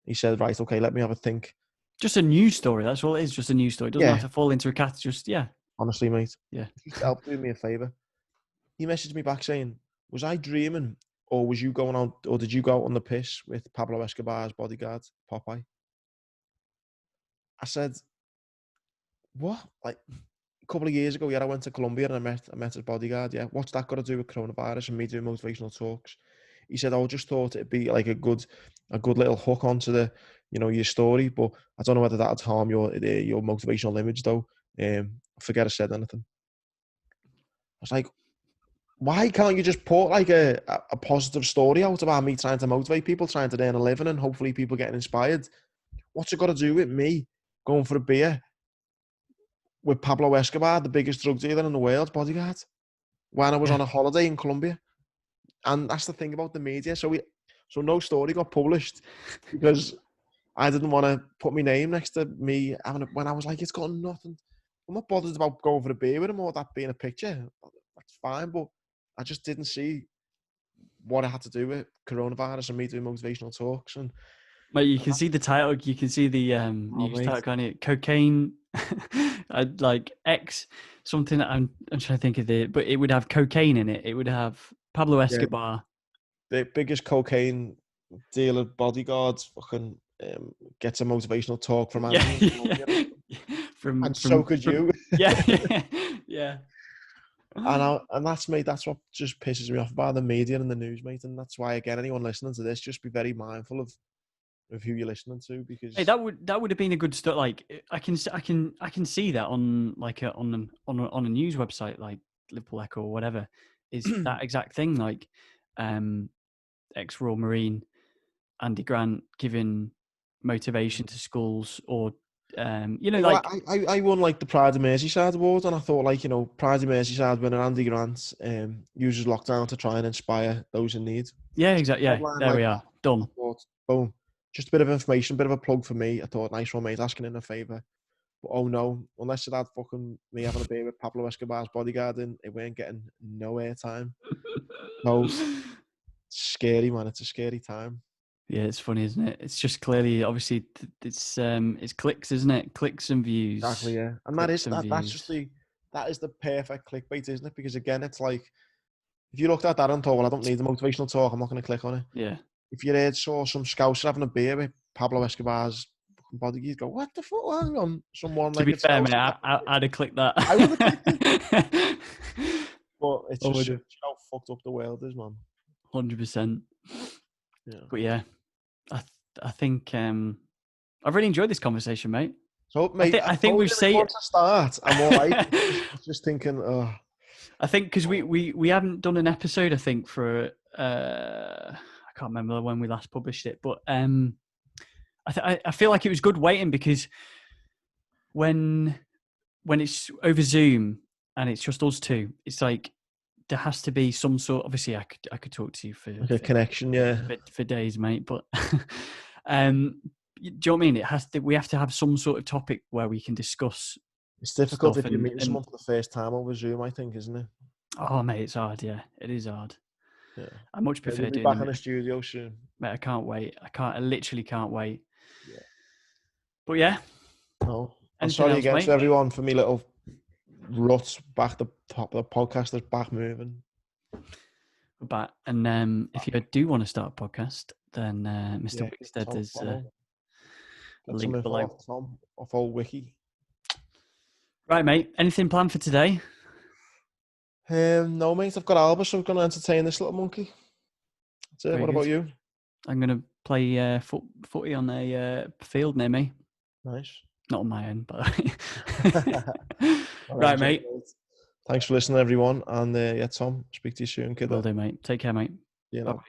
He said, right, okay, let me have a think.
Just a news story. That's all it is. Just a news story. It doesn't have
Yeah,
to fall into a category. Just yeah,
honestly, mate,
yeah.
just help do me a favor. He messaged me back saying, was I dreaming, or was you going on, or did you go out on the piss with Pablo Escobar's bodyguard, Popeye? I said, what? Like, a couple of years ago, yeah, I went to Colombia and I met his bodyguard. Yeah, what's that got to do with coronavirus and me doing motivational talks? He said, I just thought it'd be like a good little hook onto your story, but I don't know whether that'd harm your motivational image though. Forget I said anything. I was like, why can't you just put like a positive story out about me trying to motivate people, trying to earn a living, and hopefully people getting inspired? What's it got to do with me going for a beer with Pablo Escobar, the biggest drug dealer in the world, bodyguard, when I was
Yeah.
on a holiday in Colombia? And that's the thing about the media. So no story got published because I didn't want to put my name next to me when I was like, it's got nothing. I'm not bothered about going for a beer with him or that being a picture. That's fine, but I just didn't see what it had to do with coronavirus and me doing motivational talks. And
Mate, you can see the title. You can see the
Oh,
news
mate.
title, can't you? Cocaine, like X something. I'm trying to think of it, but it would have cocaine in it. It would have Pablo
Yeah,
Escobar.
the biggest cocaine dealer bodyguard fucking gets a motivational talk from
Yeah,
Andy,
yeah.
and so could
From
you.
yeah, yeah.
And that's mate. That's what just pisses me off about the media and the news, mate. And that's why, again, anyone listening to this, just be very mindful of who you're listening to,
Hey,
because
that would have been a good start. Like I can see that on like on a news website like Liverpool Echo or whatever is that exact thing. Like um, ex Royal Marine Andy Grant giving motivation to schools, or
well,
like
I won like the Pride of Merseyside award, and I thought, like, Pride of Merseyside winner Andy Grant uses lockdown to try and inspire those in need.
yeah, exactly, yeah.
Headline
There
like
we
that.
are,
I
done.
thought, boom, just a bit of information, a bit of a plug for me. I thought, nice one, mate, asking in a favour. But oh no, unless it had fucking me having a beer with Pablo Escobar's bodyguard in, it weren't getting no airtime. So scary, man. It's a scary time.
Yeah, it's funny, isn't it? It's just clearly, obviously, it's clicks, isn't it? Clicks and
Exactly,
views,
yeah. And that
clicks
is
and
that's just
views.
that is the perfect clickbait, isn't it? Because again, it's like, if you looked at that and thought, well, I don't need the motivational talk, I'm not going to click on it.
Yeah.
If you saw some scouser having a beer with Pablo Escobar's body, you'd go, what the fuck? Hang on, someone
To
like
be
a
fair, mate,
scouser.
I'd have clicked that.
I would have clicked it, but it's
I
just
would
shows
have,
how fucked up the world is, man.
100%.
Yeah.
But yeah, I I think I've really enjoyed this conversation, mate.
So, mate, I
I think
told
we've
you which
seen.
one to start. I'm all right. Just thinking, oh,
I think because we haven't done an episode. I think for I can't remember when we last published it, but I feel like it was good waiting because when it's over Zoom and it's just us two, it's like there has to be some sort. Obviously, I could talk to you
like a connection, yeah.
for days, mate. But do you know what I mean? It has to. We have to have some sort of topic where we can discuss
It's difficult
stuff.
if you're meeting someone for the first time over Zoom, I think, isn't it?
Oh, mate, it's hard. Yeah, it is hard.
Yeah.
I much
Yeah, we'll
prefer
be
doing
back
them.
in the studio soon.
Mate, I can't wait. I literally can't wait.
Yeah.
But yeah,
No. I'm
anything
sorry
else,
again to
mate?
everyone for me little ruts back the top of the podcast is back moving.
We're back. And if you do want to start a podcast, then Mr.
Yeah, give
Wickstead
Tom a
is
follow.
a
Get some
link
info
below.
off Tom, off old Wiki.
Right, mate. Anything planned for today?
No, mate, I've got Albus, so I'm going to entertain this little monkey. That's it.
Very
What
good.
about you?
I'm going to play footy on a field near me.
Nice.
Not on my own, but
Well,
right,
enjoy,
mate.
Thanks for listening, everyone. And yeah, Tom, speak to you soon, kiddo.
Will do, mate. Take care, mate.
You
Bye.
know.